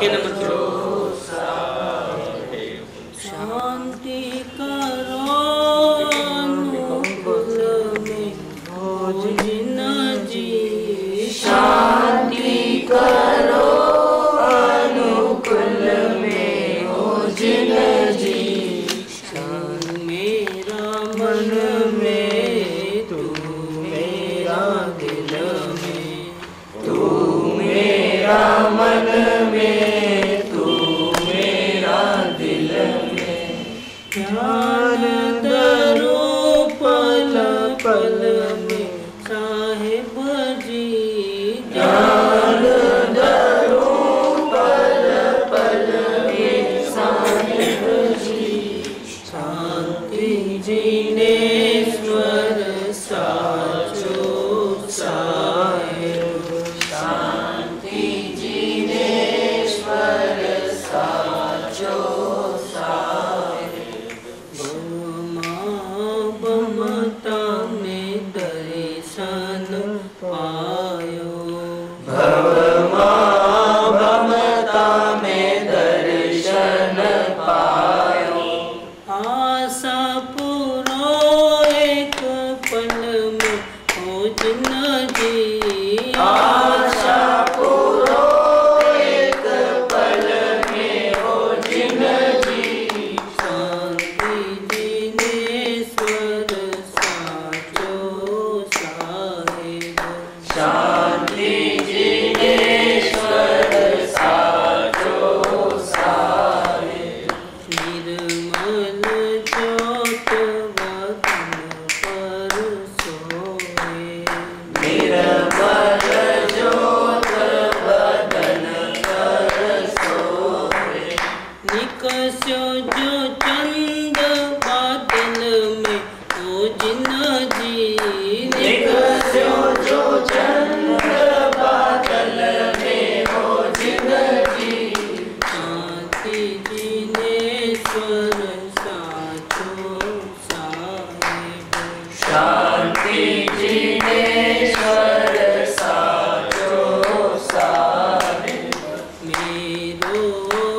के नमः। शांति करो अनुकूल में हो जिन जी, शांति करो अनुकूल में हो जिन जी। मेरा मन में तू मेरा दिल में, तू मेरा मन में तू मेरा दिल में। ध्यान धरो पल पल में साहिब जी, ध्यान धरो पल पल में साहिब जी। शांति जिनेश्वर साचो साहिब, शांति जिनेश्वर साचो साहिब। ममता में दर्शन पायो, ममता में दर्शन पायो। आशा पूरो एक पल में हो जिन जी, आशा पूरो एक पल में हो जिन जी। शांति जिनेश्वर साचो साहिब, शांति जिनेश्वर साचो साहिब। निर्मल ज्योत वदन पर सोए, निर्मल ज्योत वदन पर सोए। निकस्यो जो चंद बादल में हो जिन जी, निकस्यो जो चंद बादल में हो जिन जी। शांति जिनेश्वर साचो साहिब, शांति जिनेश्वर साचो साहिब। मेरो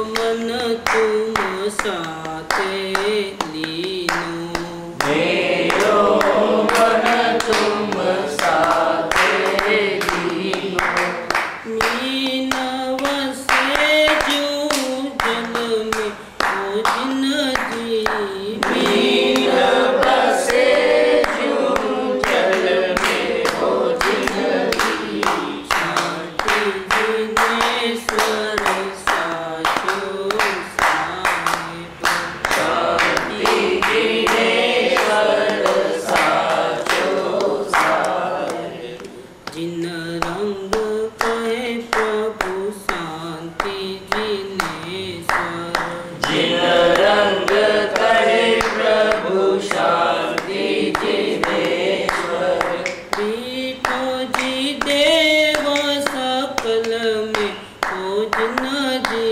मन तुम साथे लीनो, मेरो मन तुम साथे लीनो। मीन वसे जो जल में हो जिन जी, मीन वसे जो जल में हो जिन जी। शांति जिनेश्वर साचो साहिब, शांति जिनेश्वर साचो साहिब। जिन रंग कहे प्रभु शांति जिनेश्वर, जिन रंग कहे प्रभु शांति जिनेश्वर। पीठो जी देव सकल में हो जिन जी,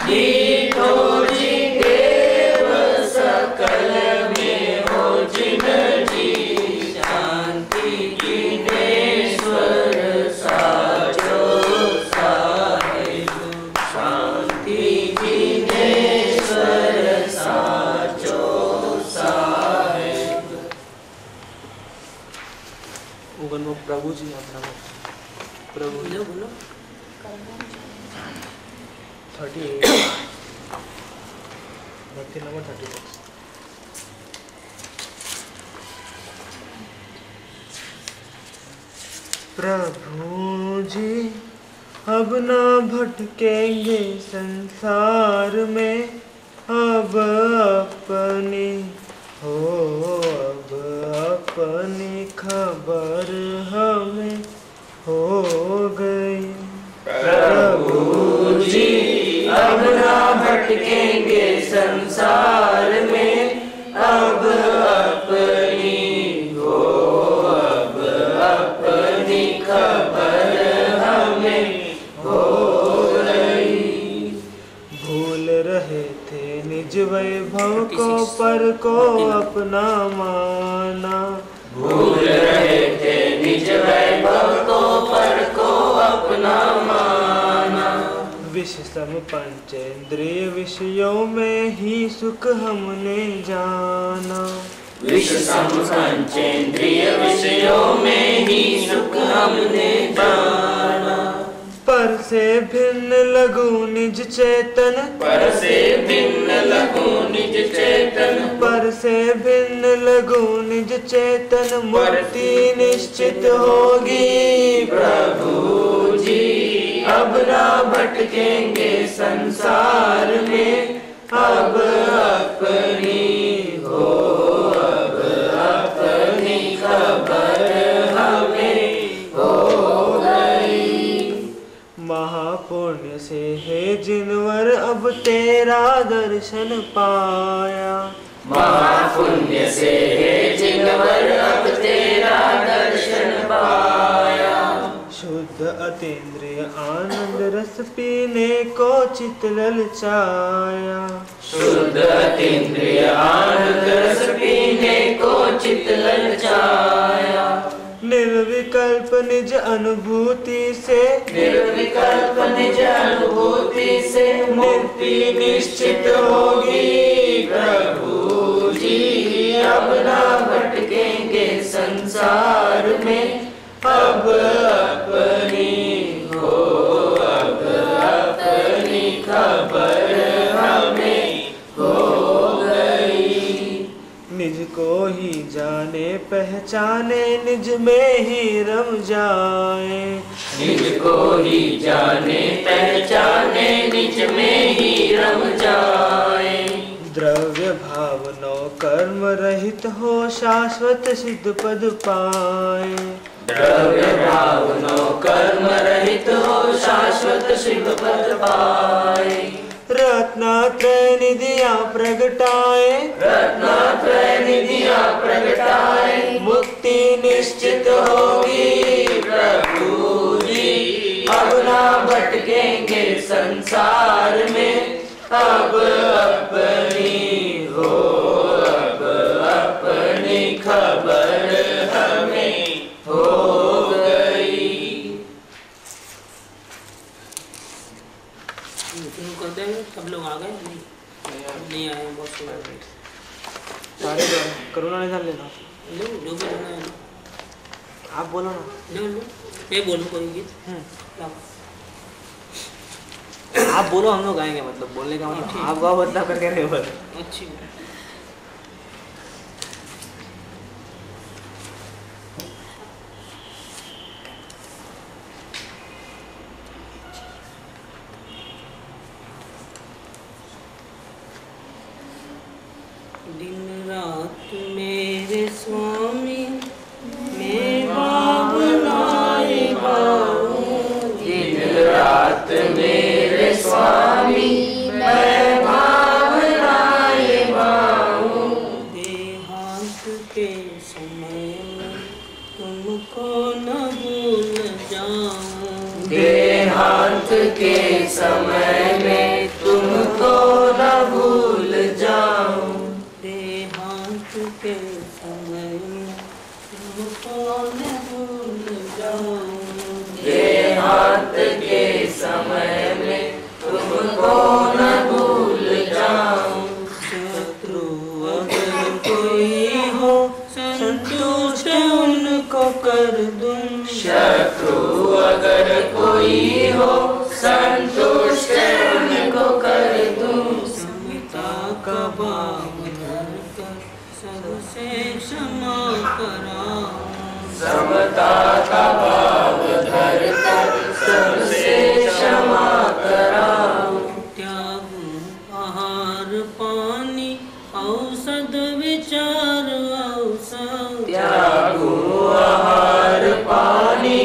पीठो जी देव सकल में हो जिन जी। शांति जिनेश्वर साचो साहिब, शांति जिनेश्वर साचो साहिब। प्रभु जी प्रभु जी बोलो 38 भक्ति नंबर 36। प्रभु जी अब ना भटकेंगे संसार में, अब अपनी हो अब अपनी खबर हमें हो गई। प्रभु जी अब ना भटकेंगे संसार में, अब अपनी हो अब अपनी खबर हमें हो गई। भूल रहे थे निज वैभव को पर को अपना माना, भूल रहे थे निज वैभव को पर को अपना माना। विष सम पंचेंद्रिय विषयों में ही सुख हमने जाना। विष सम पंचेंद्रिय विषयों में ही सुख हमने जाना। पर से भिन्न लघु निज चेतन, पर से भिन्न लघु निज चेतन, पर से भिन्न लघु निज चेतन मूर्ति निश्चित होगी प्रभु जी। अब ना भटकेंगे संसार में, अब अपनी हो, अब अपनी खबर हमें हो गई। महापुण्य से है जिनवर अब तेरा दर्शन पाया। महापुण्य से है जिनवर अब तेरा दर्शन पाया। शुद्ध अतीन्द्रिय आनंद रस पीने को चित ललचाया। शुद्ध अतीन्द्रिय आनंद रस पीने को चित ललचाया। निर्विकल्प निज अनुभूति से, निर्विकल्प निज अनुभूति से मुक्ति निश्चित होगी प्रभु जी। अब ना भटकेंगे संसार में, अब अपनी हो, अब अपनी खबर हमें हो गई। निज को ही जाने पहचाने निज में ही रम जाए। निज को ही जाने पहचाने निज में ही रम जाए। द्रव्य भावनो कर्म रहित हो शाश्वत सिद्ध पद पाए। द्रव्य भावनो कर्म रहित हो शाश्वत सिद्ध पद पाए। रत्नात्रय निधिया प्रगटाए, रत्नात्रय निधिया प्रगटाए। मुक्ति निश्चित होगी प्रभु जी। अब ना भटकेंगे संसार में, अब अपनी हो, अब अपनी खबर हमें हो गई। कर देंगे सब लोग आ गए? नहीं आए बहुत सारे करुणा निधान लेना। लो जो भी लेना है आप बोलो ना। लो लो मैं बोलूँ कोई गीत। आप बोलो हम लोग गाएंगे, मतलब बोलने का मतलब आप गाओ बदला करके नहीं बोल। अच्छी दिन रात मेरे स्वामी मैं भावनाए गाऊं। दिन रात मेरे स्वामी मैं भावनाए गाऊं। देहांत के समय में तुमको न भूल जाऊं। देहांत के समय में तुमको न भूल जाऊं। देहांत के समय में तुमको न भूल जाऊं। देहांत के समय में तुमको न भूल जाऊं। शत्रु अगर कोई हो संतुष्ट उनको कर दूं। शत्रु अगर कोई हो संतुष्ट उनको कर दूं। समता का भाव धरकर सबसे क्षमा कराऊं। समता का भाव धरकर सबसे क्षमा कराऊं। त्यागूं आहार पानी औषध विचार अवसर। त्यागूं आहार पानी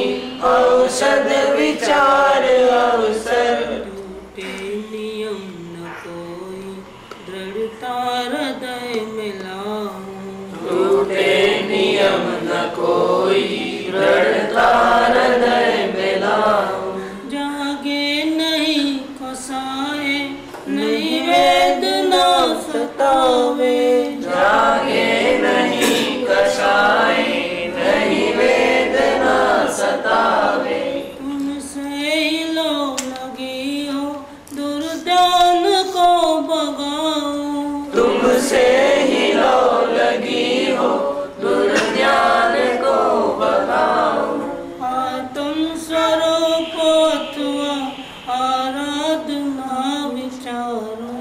औषध विचार अवसर। टूटे नियम न कोई दृढ़ता हृदय मिलाऊं। टूटे नियम न कोई दृढ़ता से ही लो लगी हो, दुर्ज्ञान को भगाओ। आत्म स्वरूप अथवा आराधना विचारो,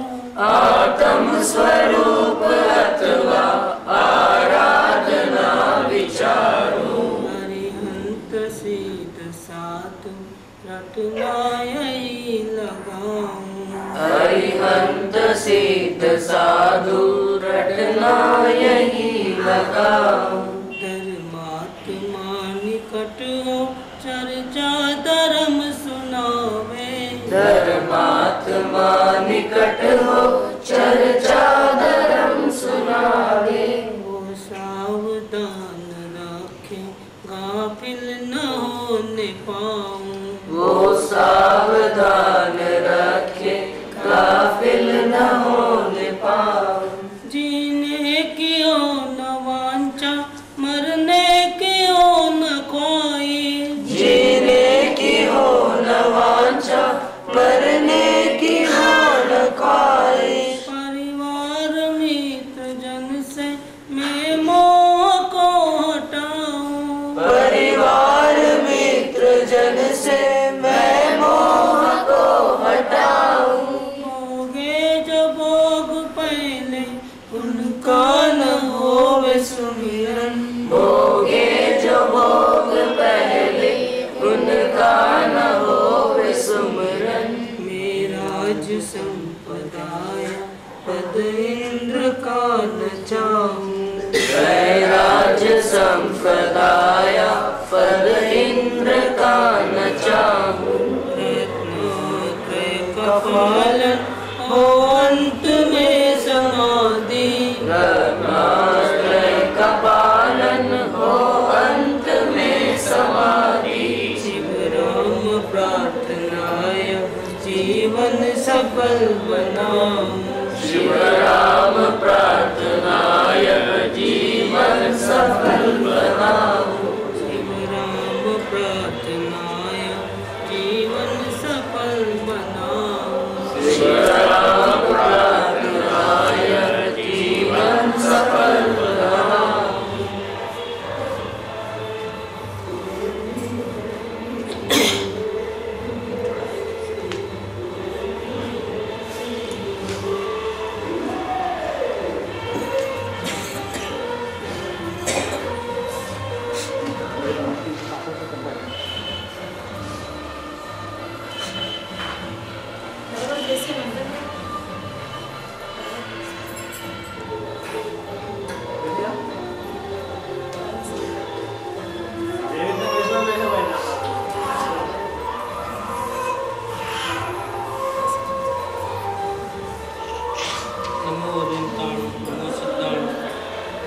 आत्म स्वरूप अथवा आराधना विचारो। अरिहंत सिद्ध साधु रटना यही लगाऊं, अरिहंत सिद्ध साधु रटना यही लगाओ। धर्मात्मा निकट हो चर्चा धर्म सुनावे, धर्मात्मा निकट हो चर्चा धर्म सुनावे। वो सावधान रखे गाफिल न होने पाऊं, वो सावधान रखे गाफिल न होने पाओ। जीने की हो न वांछा मरने की हो न ख्वाही, जीने की हो न वांछा मरने की हो न ख्वाहिश। परिवार मित्र जन से मैं मोह को हटाऊं, परिवार मित्र जन से मैं मोह को हटाऊं। भोगे जो भोग पहले उनका न होवे सुमिरन, भोगे जो भोग पहले उनका न होवे सुमरन। मेराज संपदाय पद इंद्र का न चाहूं, राज संप्रदाय पद इंद्र का न चाहूं। रत्नत्रय का पालन हो अंत में समाधि, रत्नात्रय का पालन हो अंत में समाधि। शिव राम प्रार्थनाय जीवन सफल बनाऊं, शिव राम प्रार्थनाय जीवन सफल बनाओ। शिव राम प्रार्थनाय जीवन सफल बनाऊं, शिव राम प्रार्थनाय जीवन सफल बनाओ। नमो ओरियंताण, नमो सिद्धाण,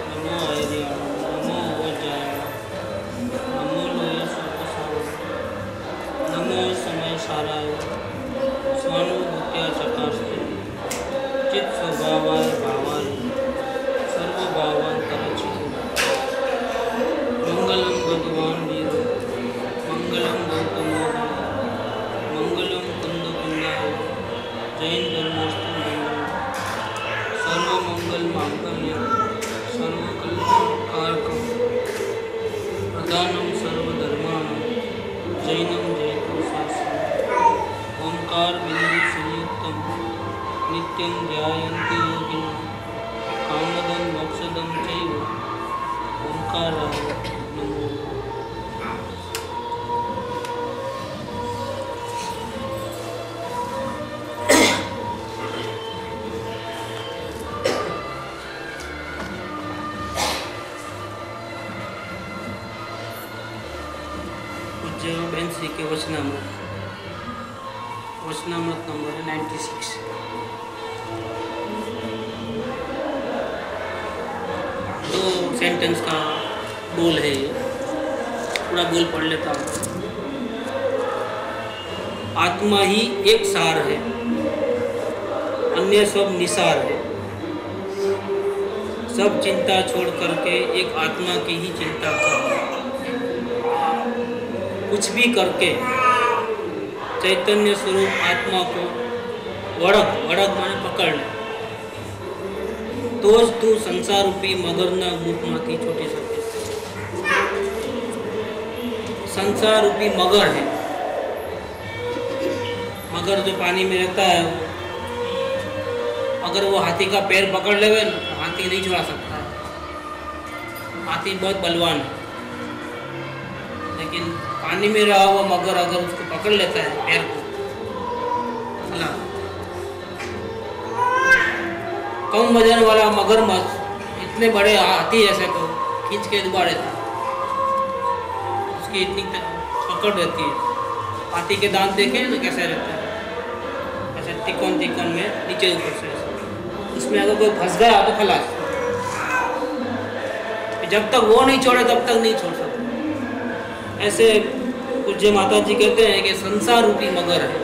नमो आर्याण, नमो वज्रायण, नमो लोय सुप्रसाद, नमो समय साराय, स्वानुभूत्या चकास्ते, चित स्वभावाय भावाय, सर्वभावांतरचितो। मंगलम भगवान वीरो, मंगलम गौतमो, मंगलम कुंदकुंदाय, जैन धर्मस्तु मंगलम। सर्वमंगल मांगल्यं सर्वकल्याणकारकं, प्रधानं सर्वधर्माणां, जैनं जयतु शास्त्रम्। ओंकार बिंदु संयुक्तं नित्यं ध्यायन्ति योगिनः, कामदं मोक्षदं चैव ओंकाराय नमो। पूज्य बहन श्री के वचनामृत नंबर 96। दो सेंटेंस का बोल है ये, पूरा बोल पढ़ लेता हूँ। आत्मा ही एक सार है, अन्य सब निसार है। सब चिंता छोड़ करके एक आत्मा की ही चिंता करो। कुछ भी करके चैतन्य स्वरूप आत्मा को वड़क माने पकड़ ले। तो ज तू संसार रूपी मगरना मुखમાંથી છૂટી શકે। संसार रूपी मगर है, मगर जो पानी में रहता है, अगर वो हाथी का पैर पकड़ लेवे ना तो हाथी नहीं छुड़ा सकता है। हाथी बहुत बलवान है, लेकिन पानी में रहा हुआ मगर अगर उसको पकड़ लेता है पैर को, कम वजन वाला मगरमच्छ इतने बड़े हाथी जैसे को खींच के डुबा देता है। उसकी इतनी पकड़ रहती है। हाथी के दांत देखे तो कैसे रहते हैं, ऐसे तिकोन तिकोन में नीचे ऊपर से, उसमें अगर कोई फंस गया तो खलास। जब तक वो नहीं छोड़े तब तक नहीं छोड़ सकते। ऐसे पूज्य माता जी कहते हैं कि संसार रूपी मगर है।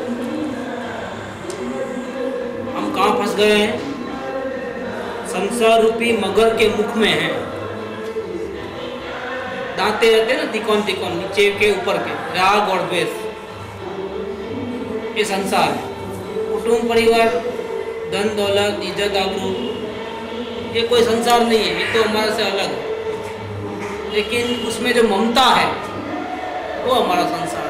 हम कहाँ फंस गए हैं? संसार रूपी मगर के मुख में है। दांते रहते हैं ना तिकोन तिकोन, नीचे के ऊपर के, राग और द्वेष, ये संसार है। कुटुंब परिवार, धन दौलत, इज्जत आबरू, ये कोई संसार नहीं है, ये तो हमारे से अलग है। लेकिन उसमें जो ममता है वो हमारा संसार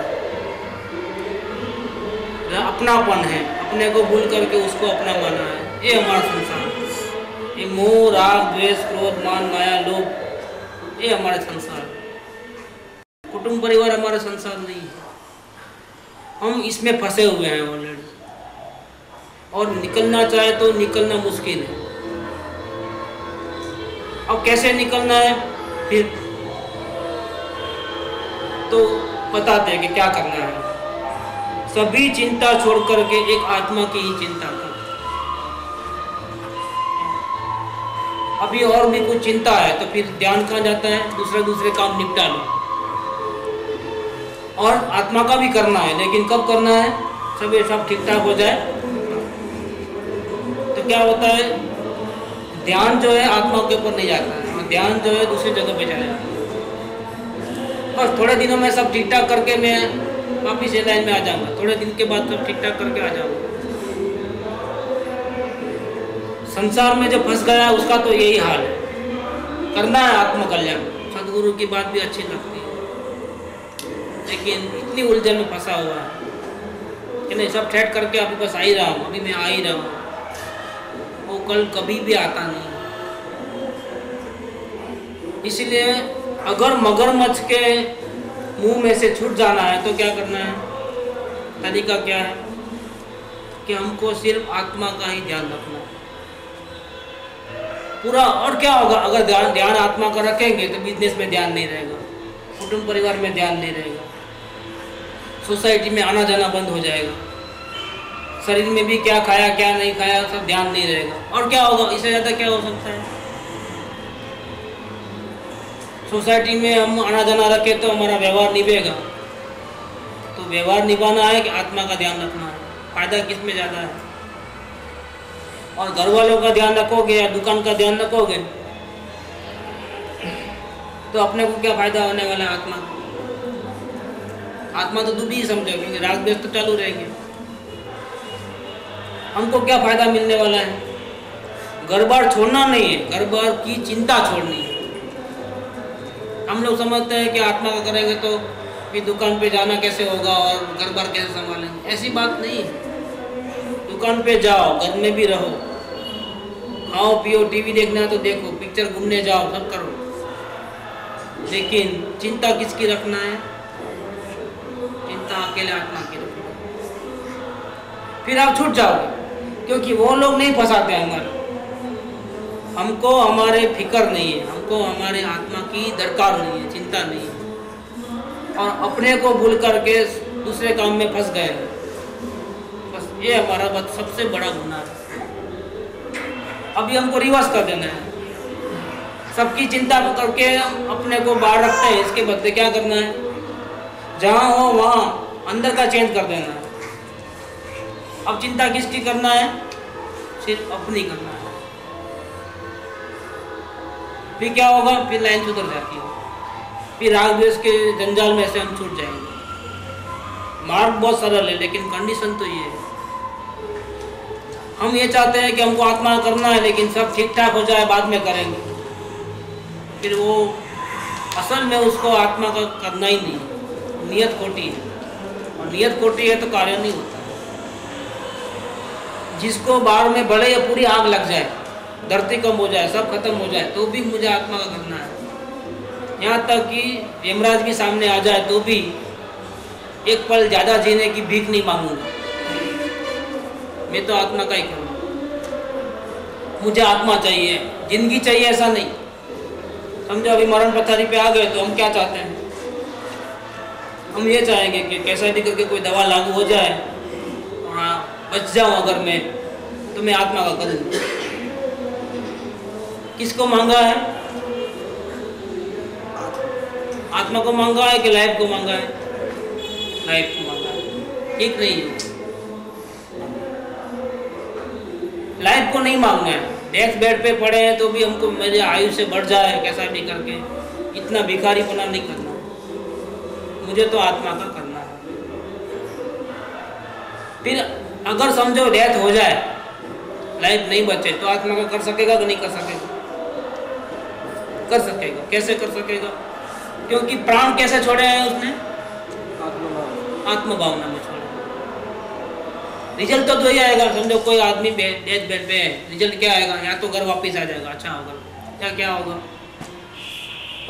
है। अपनापन है, अपने को भूल करके उसको अपना माना है, ये हमारा संसार है। ये मोह, राग, द्वेष, क्रोध, मान, माया, लोभ, ये हमारे संसार है। कुटुंब परिवार हमारा संसार नहीं है। हम इसमें फंसे हुए हैं ऑलरेडी, और निकलना चाहे तो निकलना मुश्किल है। अब कैसे निकलना है फिर तो बताते हैं कि क्या करना है। सभी चिंता छोड़ करके एक आत्मा की ही चिंता करो। अभी और भी कुछ चिंता है तो फिर ध्यान कहाँ जाता है? दूसरे काम निपटा लो। और आत्मा का भी करना है, लेकिन कब करना है? सब ठीक ठाक हो जाए तो क्या होता है, ध्यान जो है आत्मा के ऊपर नहीं जाता है, और ध्यान जो है दूसरी जगह पे चले जाता है। और थोड़े दिनों में सब ठीक ठाक करके मैं वापिस ये लाइन में आ जाऊंगा, थोड़े दिन के बाद सब ठीक ठाक करके आ जाऊंगा। संसार में जो फंस गया है उसका तो यही हाल है। करना है आत्मकल्याण। सदगुरु की बात भी अच्छी लगती है, लेकिन इतनी उलझन में फंसा हुआ है कि नहीं, सब ठहर करके अभी बस आ ही रहा हूँ, अभी मैं आ ही रहा हूँ, वो कल कभी भी आता नहीं। इसलिए अगर मगरमच्छ के मुंह में से छूट जाना है तो क्या करना है? तरीका क्या है कि हमको सिर्फ आत्मा का ही ध्यान रखना है पूरा। और क्या होगा अगर ध्यान आत्मा का रखेंगे तो बिजनेस में ध्यान नहीं रहेगा, कुटुंब परिवार में ध्यान नहीं रहेगा, सोसाइटी में आना जाना बंद हो जाएगा, शरीर में भी क्या खाया क्या नहीं खाया सब ध्यान नहीं रहेगा। और क्या होगा? इससे ज़्यादा क्या हो सकता है? सोसाइटी में हम आना जाना रखें तो हमारा व्यवहार निभेगा। तो व्यवहार निभाना है कि आत्मा का ध्यान रखना है? फायदा किस में ज़्यादा है? और घर वालों का ध्यान रखोगे या दुकान का ध्यान रखोगे तो अपने को क्या फायदा होने वाला है? आत्मा तो डूबी ही समझो, क्योंकि राग द्वेष तो चालू रहेंगे। हमको क्या फायदा मिलने वाला है? घर बार छोड़ना नहीं है, घर बार की चिंता छोड़नी है। हम लोग समझते हैं कि आत्मा का करेंगे तो फिर दुकान पे जाना कैसे होगा और घर बार कैसे संभालेंगे। ऐसी बात नहीं है। दुकान पे जाओ, घर में भी रहो, खाओ पियो, टीवी देखना है तो देखो, पिक्चर घूमने जाओ, सब करो, लेकिन चिंता किसकी रखना है? चिंता अकेले आत्मा की रखना। फिर आप छूट जाओगे, क्योंकि वो लोग नहीं फंसाते हमारे। हमको हमारे फिक्र नहीं है, हमको हमारे आत्मा की दरकार नहीं है, चिंता नहीं है, और अपने को भूल करके दूसरे काम में फंस गए। बस ये हमारा सबसे बड़ा गुनाह है। अभी हमको रिवर्स कर देना है। सबकी चिंता करके अपने को बाहर रखते हैं, इसके बदले क्या करना है? जहाँ हो वहाँ अंदर का चेंज कर देना है। अब चिंता किसकी करना है? सिर्फ अपनी करना है। फिर क्या होगा? फिर लाइन सुधर जाती है, फिर राग द्वेष के जंजाल में से हम छूट जाएंगे। मार्ग बहुत सरल है, लेकिन कंडीशन तो ये है। हम ये चाहते हैं कि हमको आत्मा करना है, लेकिन सब ठीक ठाक हो जाए बाद में करेंगे। फिर वो असल में उसको आत्मा का करना ही नहीं, नियत खोटी है, और नियत खोटी है तो कार्य नहीं होता। जिसको बाढ़ में भले या पूरी आग लग जाए, धरती कम हो जाए, सब खत्म हो जाए, तो भी मुझे आत्मा का करना है। यहाँ तक कि यमराज भी सामने आ जाए तो भी एक पल ज़्यादा जीने की भीख नहीं मांगूंगा, मैं तो आत्मा का ही करूँगा। मुझे आत्मा चाहिए, जिंदगी चाहिए ऐसा नहीं। समझो अभी मरण पथारी पे आ गए तो हम क्या चाहते हैं? हम ये चाहेंगे कि कैसा भी करके कोई दवा लागू हो जाए और हाँ बच जाऊँ, अगर मैं तो मैं आत्मा का करूँ। किसको मांगा है? आत्मा को मांगा है कि लाइफ को मांगा है? लाइफ को मांगा है। ठीक नहीं है, लाइफ को नहीं मांगना है। डेथ बेड पे पड़े हैं तो भी हमको मेरे आयु से बढ़ जाए कैसा भी करके, इतना भिखारीपना नहीं करना। मुझे तो आत्मा का करना है। फिर अगर समझो डेथ हो जाए, लाइफ नहीं बचे, तो आत्मा का कर सकेगा कि नहीं कर सकेगा? कर सकेगा। कैसे कर सकेगा? क्योंकि प्राण कैसे छोड़े हैं उसने? आत्म भावना में छोड़े। रिजल्ट तो ही आएगा। समझो कोई आदमी डेथ बेड पे है, रिजल्ट क्या आएगा? या तो घर वापस आ जाएगा, अच्छा होगा, या क्या होगा?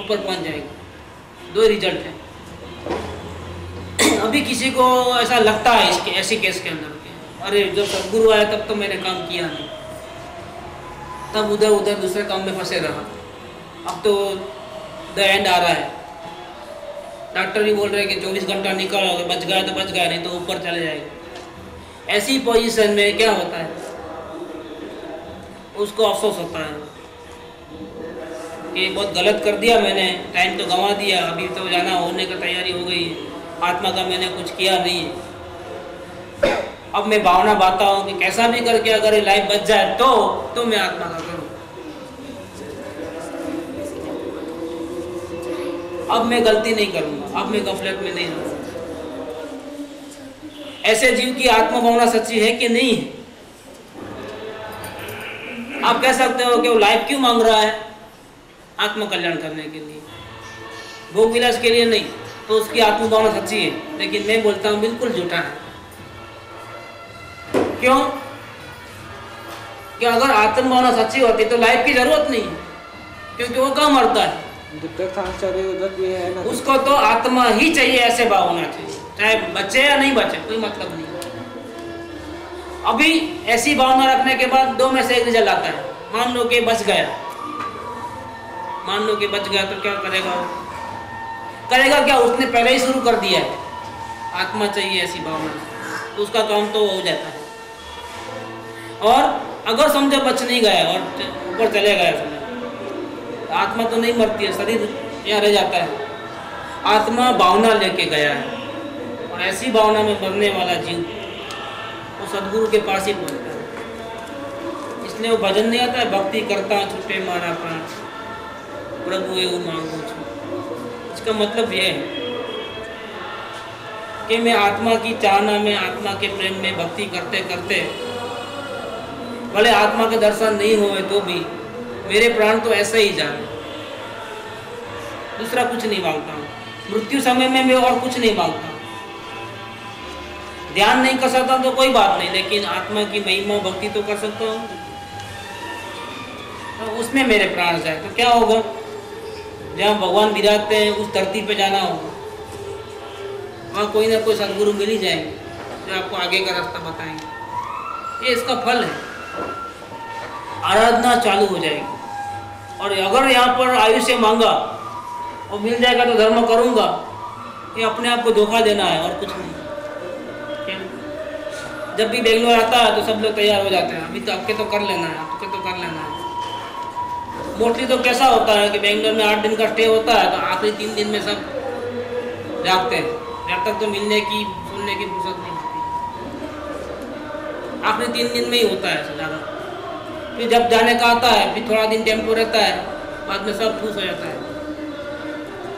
ऊपर पहुंच जाएगा। दो रिजल्ट है। अभी किसी को ऐसा लगता है इसके ऐसी केस के अंदर के, अरे जब सदगुरु आया तब तो मैंने काम किया नहीं, तब उधर उधर दूसरे काम में फंसे रहा, अब तो द एंड आ रहा है। डॉक्टर भी बोल रहे हैं कि 24 घंटा निकल, अगर बच गया तो बच गया, नहीं तो ऊपर चले जाएगा। ऐसी पोजीशन में क्या होता है? उसको अफसोस होता है कि बहुत गलत कर दिया मैंने, टाइम तो गंवा दिया, अभी तो जाना होने का तैयारी हो गई, आत्मा का मैंने कुछ किया नहीं। अब मैं भावना बाता हूँ कि कैसा भी करके अगर ये लाइफ बच जाए तो मैं आत्मा का करूँ। अब मैं गलती नहीं करूँगा, अब मैं गफलत में नहीं रहूँगा। ऐसे जीव की आत्मा भावना सच्ची है कि नहीं है? आप कह सकते हो कि वो लाइफ क्यों मांग रहा है? आत्म कल्याण करने के लिए, भोग विलास के लिए नहीं, तो उसकी आत्म भावना सच्ची है। लेकिन मैं बोलता हूँ बिल्कुल झूठा है। क्यों? कि अगर आत्म भावना सच्ची होती तो लाइफ की जरूरत नहीं है, क्योंकि वो कहाँ मरता है। उसको तो आत्मा ही चाहिए, ऐसे भाव होना चाहिए, चाहे बचे या नहीं बचे कोई मतलब नहीं। अभी ऐसी भावना रखने के बाद दो में से एक रिजल्ट आता है। मान लो कि बच गया, मान लो कि बच गया, तो क्या करेगा वो? करेगा क्या? उसने पहले ही शुरू कर दिया है। आत्मा चाहिए ऐसी भावना, तो उसका काम तो हो जाता है। और अगर समझो बच नहीं गया और ऊपर चले गया, समझो आत्मा तो नहीं मरती है, शरीर यहाँ रह जाता है। आत्मा भावना लेके गया है, और ऐसी भावना में मरने वाला जीव वो सदगुरु के पास ही पहुँचता है। इसलिए वो भजन नहीं आता है, भक्ति करता छूटे मारा प्राण, प्रभु एवं मांगो छू। इसका मतलब ये है कि मैं आत्मा की चाहना में, आत्मा के प्रेम में भक्ति करते करते भले आत्मा के दर्शन नहीं हुए तो भी मेरे प्राण तो ऐसे ही जाए। दूसरा कुछ नहीं मांगता हूँ। मृत्यु समय में मैं और कुछ नहीं मांगता हूँ। ध्यान नहीं कर सकता तो कोई बात नहीं, लेकिन आत्मा की महिमा भक्ति तो कर सकता हूँ। तो उसमें मेरे प्राण जाए तो क्या होगा? जहाँ भगवान विराजते हैं उस धरती पे जाना होगा। वहाँ कोई ना कोई सदगुरु मिल ही जाएंगे जो आपको आगे का रास्ता बताएंगे। ये इसका फल है। आराधना चालू हो जाएगी। और अगर यहाँ पर आयु से मांगा और मिल जाएगा तो धर्म करूँगा, ये अपने आप को धोखा देना है और कुछ नहीं। जब भी बेंगलोर आता है तो सब लोग तैयार हो जाते हैं, अभी तो आपके तो कर लेना है, आपके तो कर लेना है। मोस्टली तो कैसा होता है कि बेंगलोर में 8 दिन का स्टे होता है, तो आखिरी 3 दिन में सब जागते हैं। जब तक तो मिलने की सुनने की फुर्सत नहीं होती, आखिरी 3 दिन में ही होता है ज़्यादा। फिर जब जाने का आता है फिर थोड़ा दिन टेम्पो रहता है, बाद में सब खुश हो जाता है।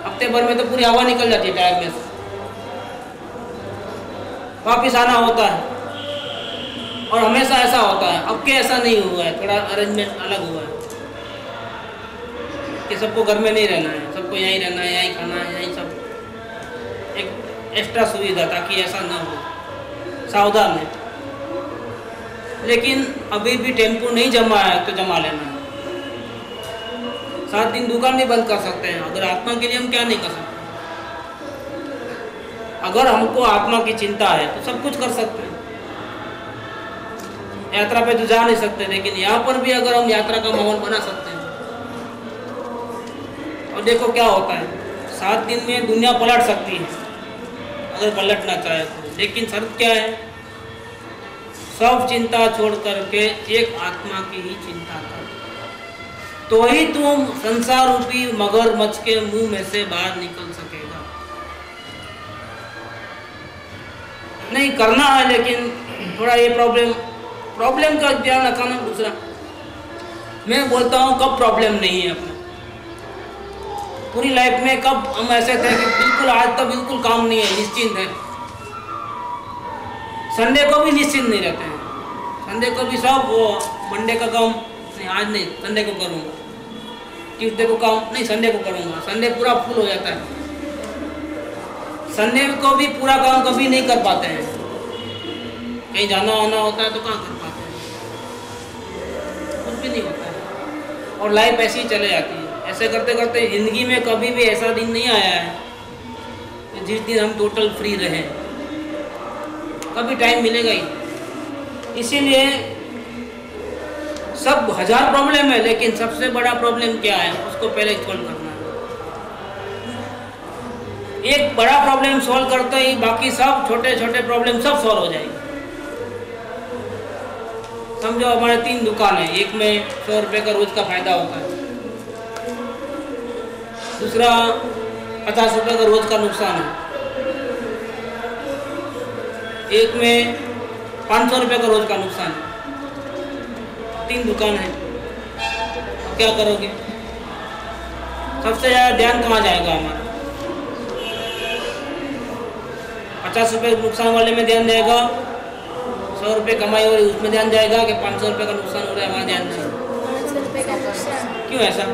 हफ्ते भर में तो पूरी हवा निकल जाती है टायर में से, वापिस आना होता है। और हमेशा ऐसा होता है। अब के ऐसा नहीं हुआ है, थोड़ा अरेंजमेंट अलग हुआ है कि सबको घर में नहीं रहना है, सबको यहीं रहना है, यहीं खाना है, यहीं सब, एक एक्स्ट्रा सुविधा ताकि ऐसा ना हो, सावधान है। लेकिन अभी भी टेम्पो नहीं जमा है तो जमा लेना है। 7 दिन दुकान नहीं बंद कर सकते हैं, अगर आत्मा के लिए हम क्या नहीं कर सकते। अगर हमको आत्मा की चिंता है तो सब कुछ कर सकते हैं। यात्रा पे तो जा नहीं सकते, लेकिन यहाँ पर भी अगर हम यात्रा का माहौल बना सकते हैं। और देखो क्या होता है, 7 दिन में दुनिया पलट सकती है अगर पलटना चाहे तो। लेकिन शर्त क्या है, सब चिंता छोड़ करके एक आत्मा की ही चिंता कर, तो ही तुम संसार रूपी मगरमच्छ के मुंह में से बाहर निकल सकेगा। नहीं करना है, लेकिन थोड़ा ये प्रॉब्लम का ध्यान रखना। दूसरा मैं बोलता हूँ, कब प्रॉब्लम नहीं है अपने पूरी लाइफ में, कब हम ऐसे थे कि बिल्कुल आज तो बिल्कुल काम नहीं है, निश्चिंत है। संडे को भी निश्चिंत नहीं रहते हैं, संडे को भी सब वो मंडे का काम नहीं, आज नहीं, संडे को करूँगा, ट्यूसडे को काम नहीं, संडे को करूँगा। संडे पूरा फुल हो जाता है। संडे को भी पूरा काम कभी नहीं कर पाते हैं, कहीं जाना आना होता है तो कहाँ कर पाते हैं, कुछ भी नहीं होता है। और लाइफ ऐसी ही चले जाती है। ऐसे करते करते ज़िंदगी में कभी भी ऐसा दिन नहीं आया है कि जिस दिन हम टोटल फ्री रहें, कभी टाइम मिलेगा ही। इसीलिए सब 1000 प्रॉब्लम है, लेकिन सबसे बड़ा प्रॉब्लम क्या है उसको पहले सॉल्व करना है। एक बड़ा प्रॉब्लम सॉल्व करते ही बाकी सब छोटे छोटे प्रॉब्लम सब सॉल्व हो जाएंगे। समझो हमारे 3 दुकान है, एक में 100 रुपये का रोज का फायदा होता है, दूसरा 50 रुपये का रोज का नुकसान है, एक में 500 रुपये का रोज का नुकसान है। 3 दुकान है, अब क्या करोगे? सबसे ज़्यादा ध्यान कहाँ जाएगा हमारा? 50 रुपये नुकसान वाले में ध्यान जाएगा, 100 रुपये कमाई हो रही उसमें ध्यान जाएगा, कि 500 रुपये का नुकसान हो रहा है वहाँ ध्यान नहीं। क्यों ऐसा?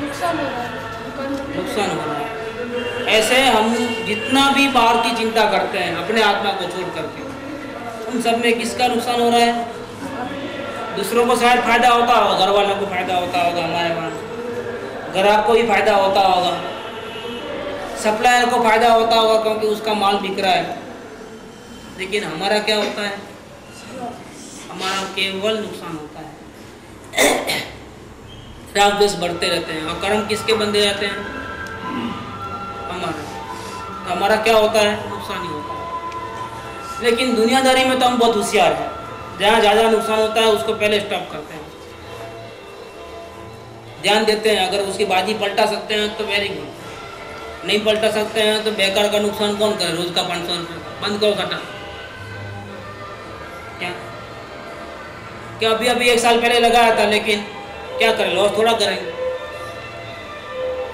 नुकसान हो रहा है। ऐसे हम जितना भी बाहर की चिंता करते हैं अपने आत्मा को छोड़ करके, उन सब में किसका नुकसान हो रहा है? दूसरों को शायद फायदा होता होगा, घर वालों को फायदा होता होगा, हमारे वहाँ ग्राहक को भी फायदा होता होगा, सप्लायर को फायदा होता होगा क्योंकि उसका माल बिक रहा है। लेकिन हमारा क्या होता है? हमारा केवल नुकसान होता है। राग द्वेष बढ़ते रहते हैं और कर्म किसके बंधे जाते हैं? हमारा। तो हमारा क्या होता है? नुकसान ही होता है। लेकिन दुनियादारी में तो हम बहुत होशियार हैं, जहाँ ज़्यादा नुकसान होता है उसको पहले स्टॉप करते हैं, ध्यान देते हैं। अगर उसकी बाजी पलटा सकते हैं तो वेरी गुड, नहीं पलटा सकते हैं तो बेकार का नुकसान कौन करे? रोज का 500 रुपये बंद करो खटा। क्या अभी 1 साल पहले लगाया था, लेकिन क्या करें, लॉस थोड़ा करेंगे,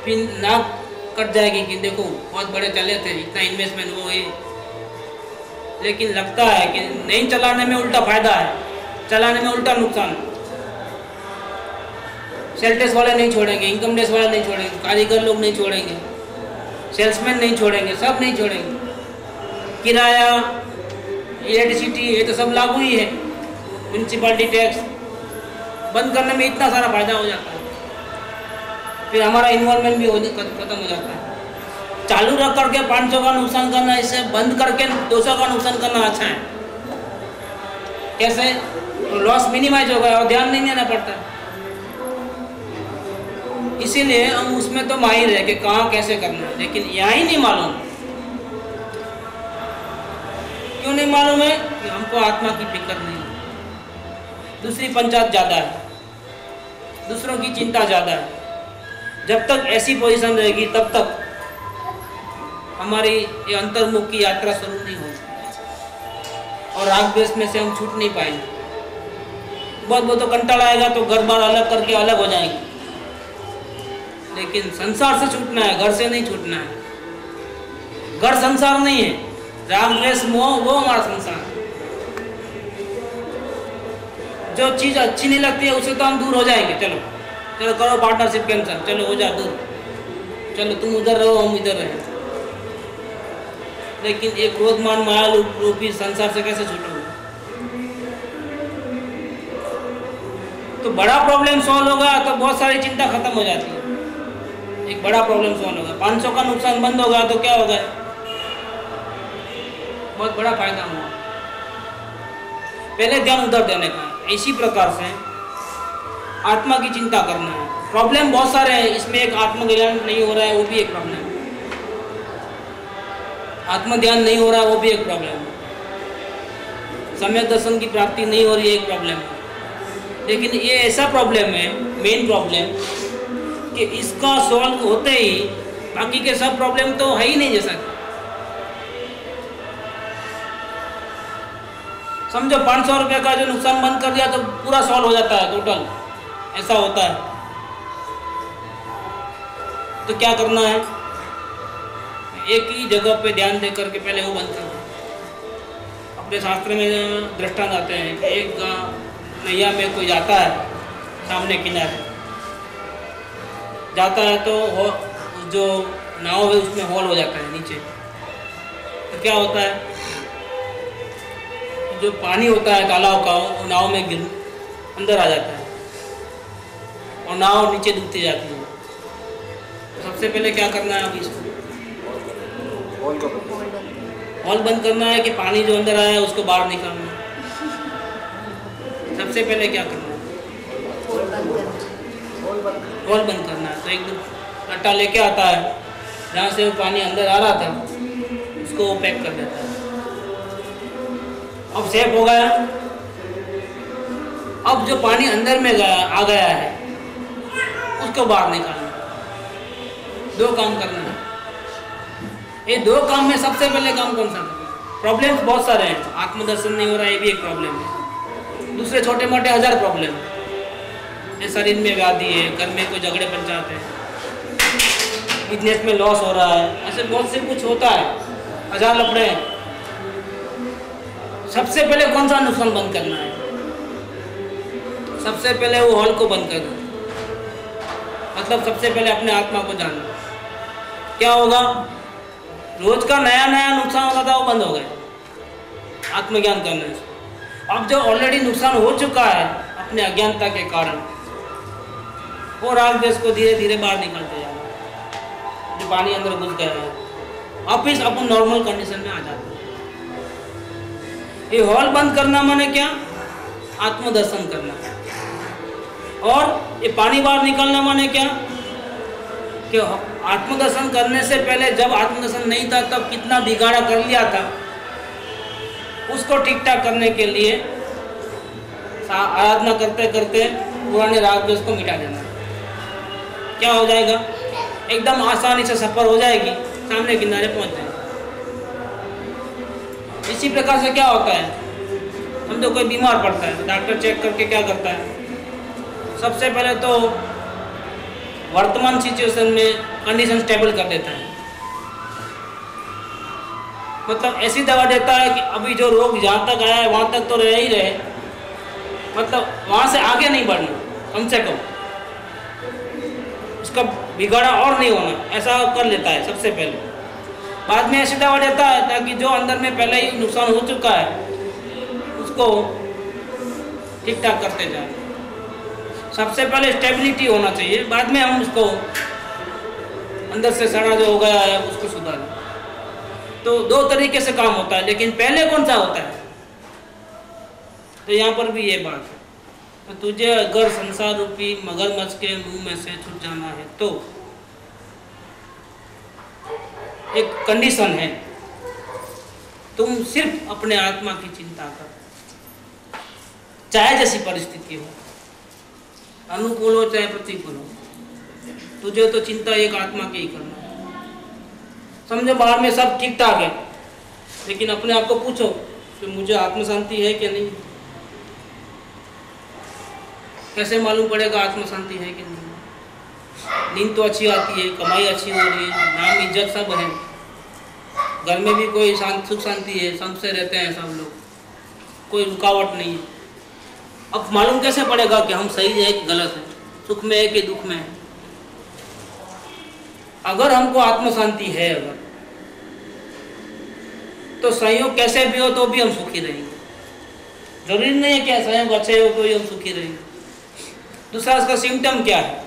फिर नाक कट जाएगी कि देखो बहुत बड़े चले थे, इतना इन्वेस्टमेंट वो है। लेकिन लगता है कि नहीं चलाने में उल्टा फायदा है, चलाने में उल्टा नुकसान। सेल टैक्स वाले नहीं छोड़ेंगे, इनकम टैक्स वाले नहीं छोड़ेंगे, कारीगर लोग नहीं छोड़ेंगे, सेल्समैन नहीं छोड़ेंगे, सब नहीं छोड़ेंगे। किराया, इलेक्ट्रिसिटी, ये तो सब लागू ही है। म्यूनसिपालिटी टैक्स बंद करने में इतना सारा फायदा हो जाता है, फिर हमारा इन्वॉल्वमेंट भी खत्म हो जाता है। चालू रख करके 500 का नुकसान करना, इससे बंद करके 200 का नुकसान करना अच्छा है। कैसे? तो लॉस मिनिमाइज होगा और ध्यान नहीं देना पड़ता। इसीलिए हम उसमें तो माहिर है कि कहाँ कैसे करना है, लेकिन यहाँ ही नहीं मालूम। क्यों नहीं मालूम है? कि हमको आत्मा की फिक्र नहीं है, दूसरी पंचायत ज़्यादा है, दूसरों की चिंता ज़्यादा है। जब तक ऐसी पोजीशन रहेगी तब तक हमारी ये अंतर्मुख की यात्रा शुरू नहीं होगी और राग द्वेष में से हम छूट नहीं पाएंगे। बहुत तो कंटाला आएगा तो घर बार अलग करके अलग हो जाएंगे, लेकिन संसार से छूटना है, घर से नहीं छूटना है। घर संसार नहीं है, राग द्वेष मोह वो हमारा संसार है। जो चीज अच्छी नहीं लगती है उससे तो हम दूर हो जाएंगे। चलो चलो करो पार्टनरशिप कैंसिल, चलो हो जा दूर, चलो तुम उधर रहो हम इधर रहे। लेकिन एक क्रोध मान माया रूपी संसार से कैसे छूटोगे? तो बड़ा प्रॉब्लम सॉल्व होगा तो बहुत सारी चिंता खत्म हो जाती है। एक बड़ा प्रॉब्लम सॉल्व होगा, 500 का नुकसान बंद होगा तो क्या होगा? बहुत बड़ा फायदा होगा। पहले ध्यान उधर देने का। इसी प्रकार से आत्मा की चिंता करना है। प्रॉब्लम बहुत सारे हैं, इसमें एक आत्मज्ञान नहीं हो रहा है वो भी एक प्रॉब्लम है, आत्मध्यान नहीं हो रहा है वो भी एक प्रॉब्लम है, सम्यक दर्शन की प्राप्ति नहीं हो रही है एक प्रॉब्लम है। लेकिन ये ऐसा प्रॉब्लम है, मेन प्रॉब्लम, कि इसका सॉल्व होते ही बाकी के सब प्रॉब्लम तो है ही नहीं। जैसा समझो 500 रुपये का जो नुकसान बंद कर दिया तो पूरा सॉल्व हो जाता है टोटल, ऐसा होता है। तो क्या करना है? एक ही जगह पे ध्यान दे करके पहले वो बंद करना। अपने शास्त्र में दृष्टांत आते हैं कि एक नैया में कोई जाता है, सामने किनारे जाता है तो जो नाव है उसमें होल हो जाता है नीचे। तो क्या होता है? जो पानी होता है तालाब का वो नाव में गिर अंदर आ जाता है और नाव नीचे डूबती जाती है। तो सबसे पहले क्या करना है? अभी इसको हॉल बंद करना है कि पानी जो अंदर आया है उसको बाहर निकालना है। सबसे पहले क्या करना है? हॉल बंद करना है। तो एक दो कट्टा लेके आता है, जहाँ से वो पानी अंदर आ रहा था उसको वो पैक कर देता है। अब सेफ हो गया। अब जो पानी अंदर में आ गया है उसको बाहर निकालना। दो काम करना है। ये दो काम में सबसे पहले काम कौन सा करना? प्रॉब्लम्स बहुत सारे हैं, आत्मदर्शन नहीं हो रहा है ये भी एक प्रॉब्लम है। दूसरे छोटे मोटे 1000 प्रॉब्लम है। शरीर में व्याधि है, घर में कोई झगड़े पंचायत है, बिजनेस में लॉस हो रहा है, ऐसे बहुत से कुछ होता है, 1000 लफड़े हैं। सबसे पहले कौन सा नुकसान बंद करना है? सबसे पहले वो हॉल को बंद करना, मतलब सबसे पहले अपने आत्मा को जानना। क्या होगा? रोज का नया नया नुकसान होता था वो बंद हो गया आत्मज्ञान करने से। अब जो ऑलरेडी नुकसान हो चुका है अपने अज्ञानता के कारण, वो राग द्वेष को धीरे धीरे बाहर निकालते जाना। जो पानी अंदर घुस गया है वापिस अपन नॉर्मल कंडीशन में आ जाते हैं। ये हॉल बंद करना माने क्या? आत्मदर्शन करना। और ये पानी बाहर निकालना माने क्या? कि आत्मदर्शन करने से पहले जब आत्मदर्शन नहीं था तब कितना बिगाड़ा कर लिया था, उसको ठीक ठाक करने के लिए आराधना करते करते पुराने राग द्वेष को मिटा देना। क्या हो जाएगा? एकदम आसानी से सफर हो जाएगी, सामने किनारे पहुंच जाएंगे। इसी प्रकार से क्या होता है? समझो कोई बीमार पड़ता है, डॉक्टर चेक करके क्या करता है? सबसे पहले तो वर्तमान सिचुएशन में कंडीशन स्टेबल कर देता है, मतलब ऐसी दवा देता है कि अभी जो रोग जहाँ तक आया है वहाँ तक तो रह ही रहे, मतलब वहाँ से आगे नहीं बढ़ना, कम से कम उसका बिगाड़ा और नहीं होना, ऐसा कर लेता है सबसे पहले। बाद में ऐसी दवा देता है ताकि जो अंदर में पहले ही नुकसान हो चुका है उसको ठीक ठाक करते जाए। सबसे पहले स्टेबिलिटी होना चाहिए, बाद में हम उसको अंदर से सड़ा जो हो गया है उसको सुधारें। तो दो तरीके से काम होता है, लेकिन पहले कौन सा होता है? तो यहाँ पर भी ये बात है। तो तुझे अगर संसार रूपी मगरमच्छ के मुंह में से छूट जाना है तो एक कंडीशन है, तुम सिर्फ अपने आत्मा की चिंता कर, चाहे जैसी परिस्थिति हो, अनुकूल हो चाहे प्रतिकूल हो, तुझे तो चिंता एक आत्मा की ही करना है। समझो बाहर में सब ठीक ठाक है, लेकिन अपने आप को पूछो कि मुझे आत्म शांति है कि नहीं। कैसे मालूम पड़ेगा आत्म शांति है कि नहीं? नींद तो अच्छी आती है, कमाई अच्छी हो रही है, नाम इज्जत सब है, घर में भी कोई सुख शांति है, संग से रहते हैं सब लोग, कोई रुकावट नहीं है। अब मालूम कैसे पड़ेगा कि हम सही है कि गलत है, सुख में है कि दुख में है? अगर हमको आत्म शांति है अगर, तो संयोग कैसे भी हो तो भी हम सुखी रहेंगे। जरूरी नहीं है कि संयोग अच्छे हो तो ही हम सुखी रहेंगे। दूसरा इसका सिम्टम क्या है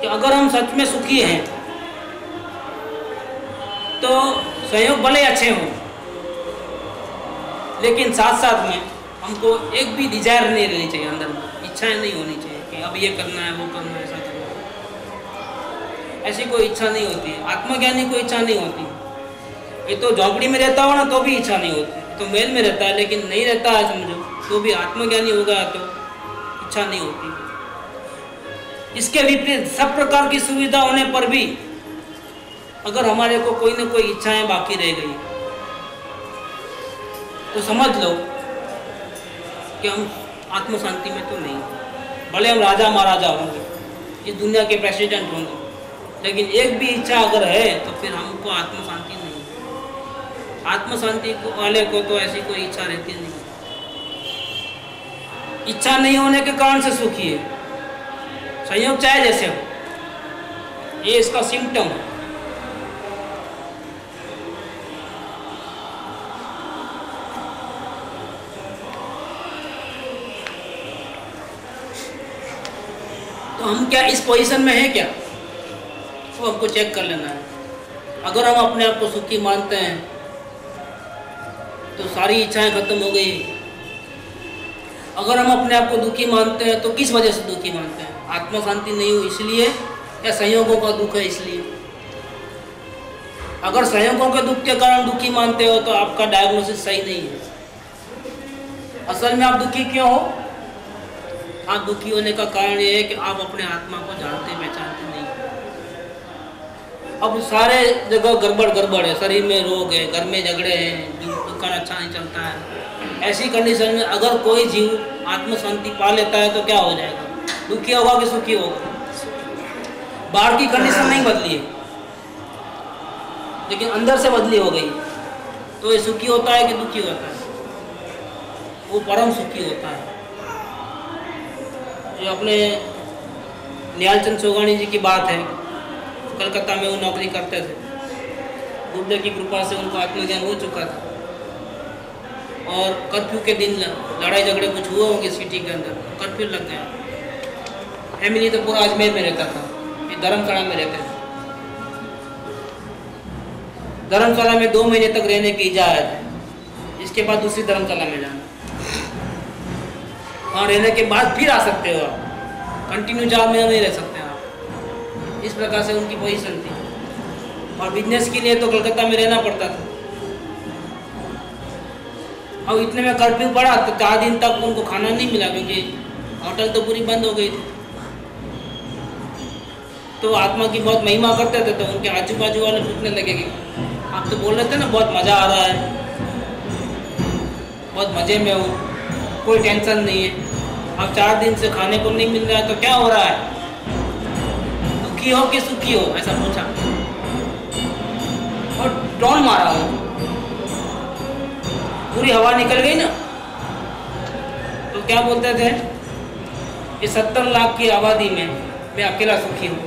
कि अगर हम सच में सुखी हैं तो संयोग भले अच्छे हों, लेकिन साथ साथ में हमको एक भी डिजायर नहीं रहनी चाहिए, अंदर में इच्छाएं नहीं होनी चाहिए कि अब ये करना है, वो करना है, ऐसा करना है। ऐसी कोई इच्छा नहीं होती है। आत्मज्ञानी को इच्छा नहीं होती। ये तो झोंपड़ी में रहता हो ना तो भी इच्छा नहीं होती, तो महल में रहता है लेकिन नहीं रहता है समझो, तो भी आत्मज्ञानी हो गया तो इच्छा नहीं होती। इसके विपरीत सब प्रकार की सुविधा होने पर भी अगर हमारे को कोई ना कोई इच्छाएं बाकी रह गई तो समझ लो कि हम आत्म शांति में तो नहीं। भले हम राजा महाराजा होंगे, इस दुनिया के प्रेसिडेंट होंगे, लेकिन एक भी इच्छा अगर है तो फिर हमको आत्म शांति नहीं। आत्म शांति वाले को तो ऐसी कोई इच्छा रहती नहीं। इच्छा नहीं होने के कारण से सुखी है, संयोग चाहे जैसे हो, ये इसका सिम्टम है। तो हम क्या इस पोजीशन में है क्या, वो हमको चेक कर लेना है। अगर हम अपने आप को सुखी मानते हैं तो सारी इच्छाएं खत्म हो गई। अगर हम अपने आप को दुखी मानते हैं तो किस वजह से दुखी मानते हैं? आत्मा शांति नहीं हो इसलिए, या संयोगों का दुख है इसलिए? अगर संयोगों के दुख के कारण दुखी मानते हो तो आपका डायग्नोसिस सही नहीं है। असल में आप दुखी क्यों हो? आप दुखी होने का कारण ये है कि आप अपने आत्मा को जानते पहचानते नहीं। अब सारे जगह गड़बड़ है, शरीर में रोग है, घर में झगड़े हैं, दुकान अच्छा नहीं चलता है। ऐसी कंडीशन में अगर कोई जीव आत्म शांति पा लेता है तो क्या हो जाएगा? दुखी होगा कि सुखी होगा? बाहर की कंडीशन नहीं बदली है लेकिन अंदर से बदली हो गई, तो ये सुखी होता है कि दुखी होता है? वो परम सुखी होता है। जो अपने निहालचंद सोगानी जी की बात है, कलकत्ता में वो नौकरी करते थे, गुरुदेव की कृपा से उनको आत्मज्ञान हो चुका था और कर्फ्यू के दिन लड़ाई झगड़े कुछ हुए होंगे सिटी के अंदर, कर्फ्यू लग गया। फैमिली तो पूरा अजमेर में रहता था, ये धर्मशाला में रहते थे। धर्मशाला में 2 महीने तक रहने की इजाज़त है, इसके बाद दूसरी धर्मशाला में जाना। वहाँ रहने के बाद फिर आ सकते हो आप, कंटिन्यू जॉब में नहीं रह सकते आप। इस प्रकार से उनकी पोजीशन थी। और बिजनेस के लिए तो कलकत्ता में रहना पड़ता था। अब इतने में कर्फ्यू पड़ा तो 4 दिन तक उनको खाना नहीं मिला क्योंकि होटल तो पूरी बंद हो गई थी। तो आत्मा की बहुत महिमा करते थे तो उनके आजू बाजू वाले पूछने लगे कि आप तो बोल रहे थे ना बहुत मज़ा आ रहा है, बहुत मज़े में हो, कोई टेंशन नहीं है, अब 4 दिन से खाने को नहीं मिल रहा है तो क्या हो रहा है? दुखी हो कि सुखी हो? ऐसा पूछा और टोन मारा हो, पूरी हवा निकल गई ना। तो क्या बोलते थे कि 70 लाख की आबादी में मैं अकेला सुखी हूँ।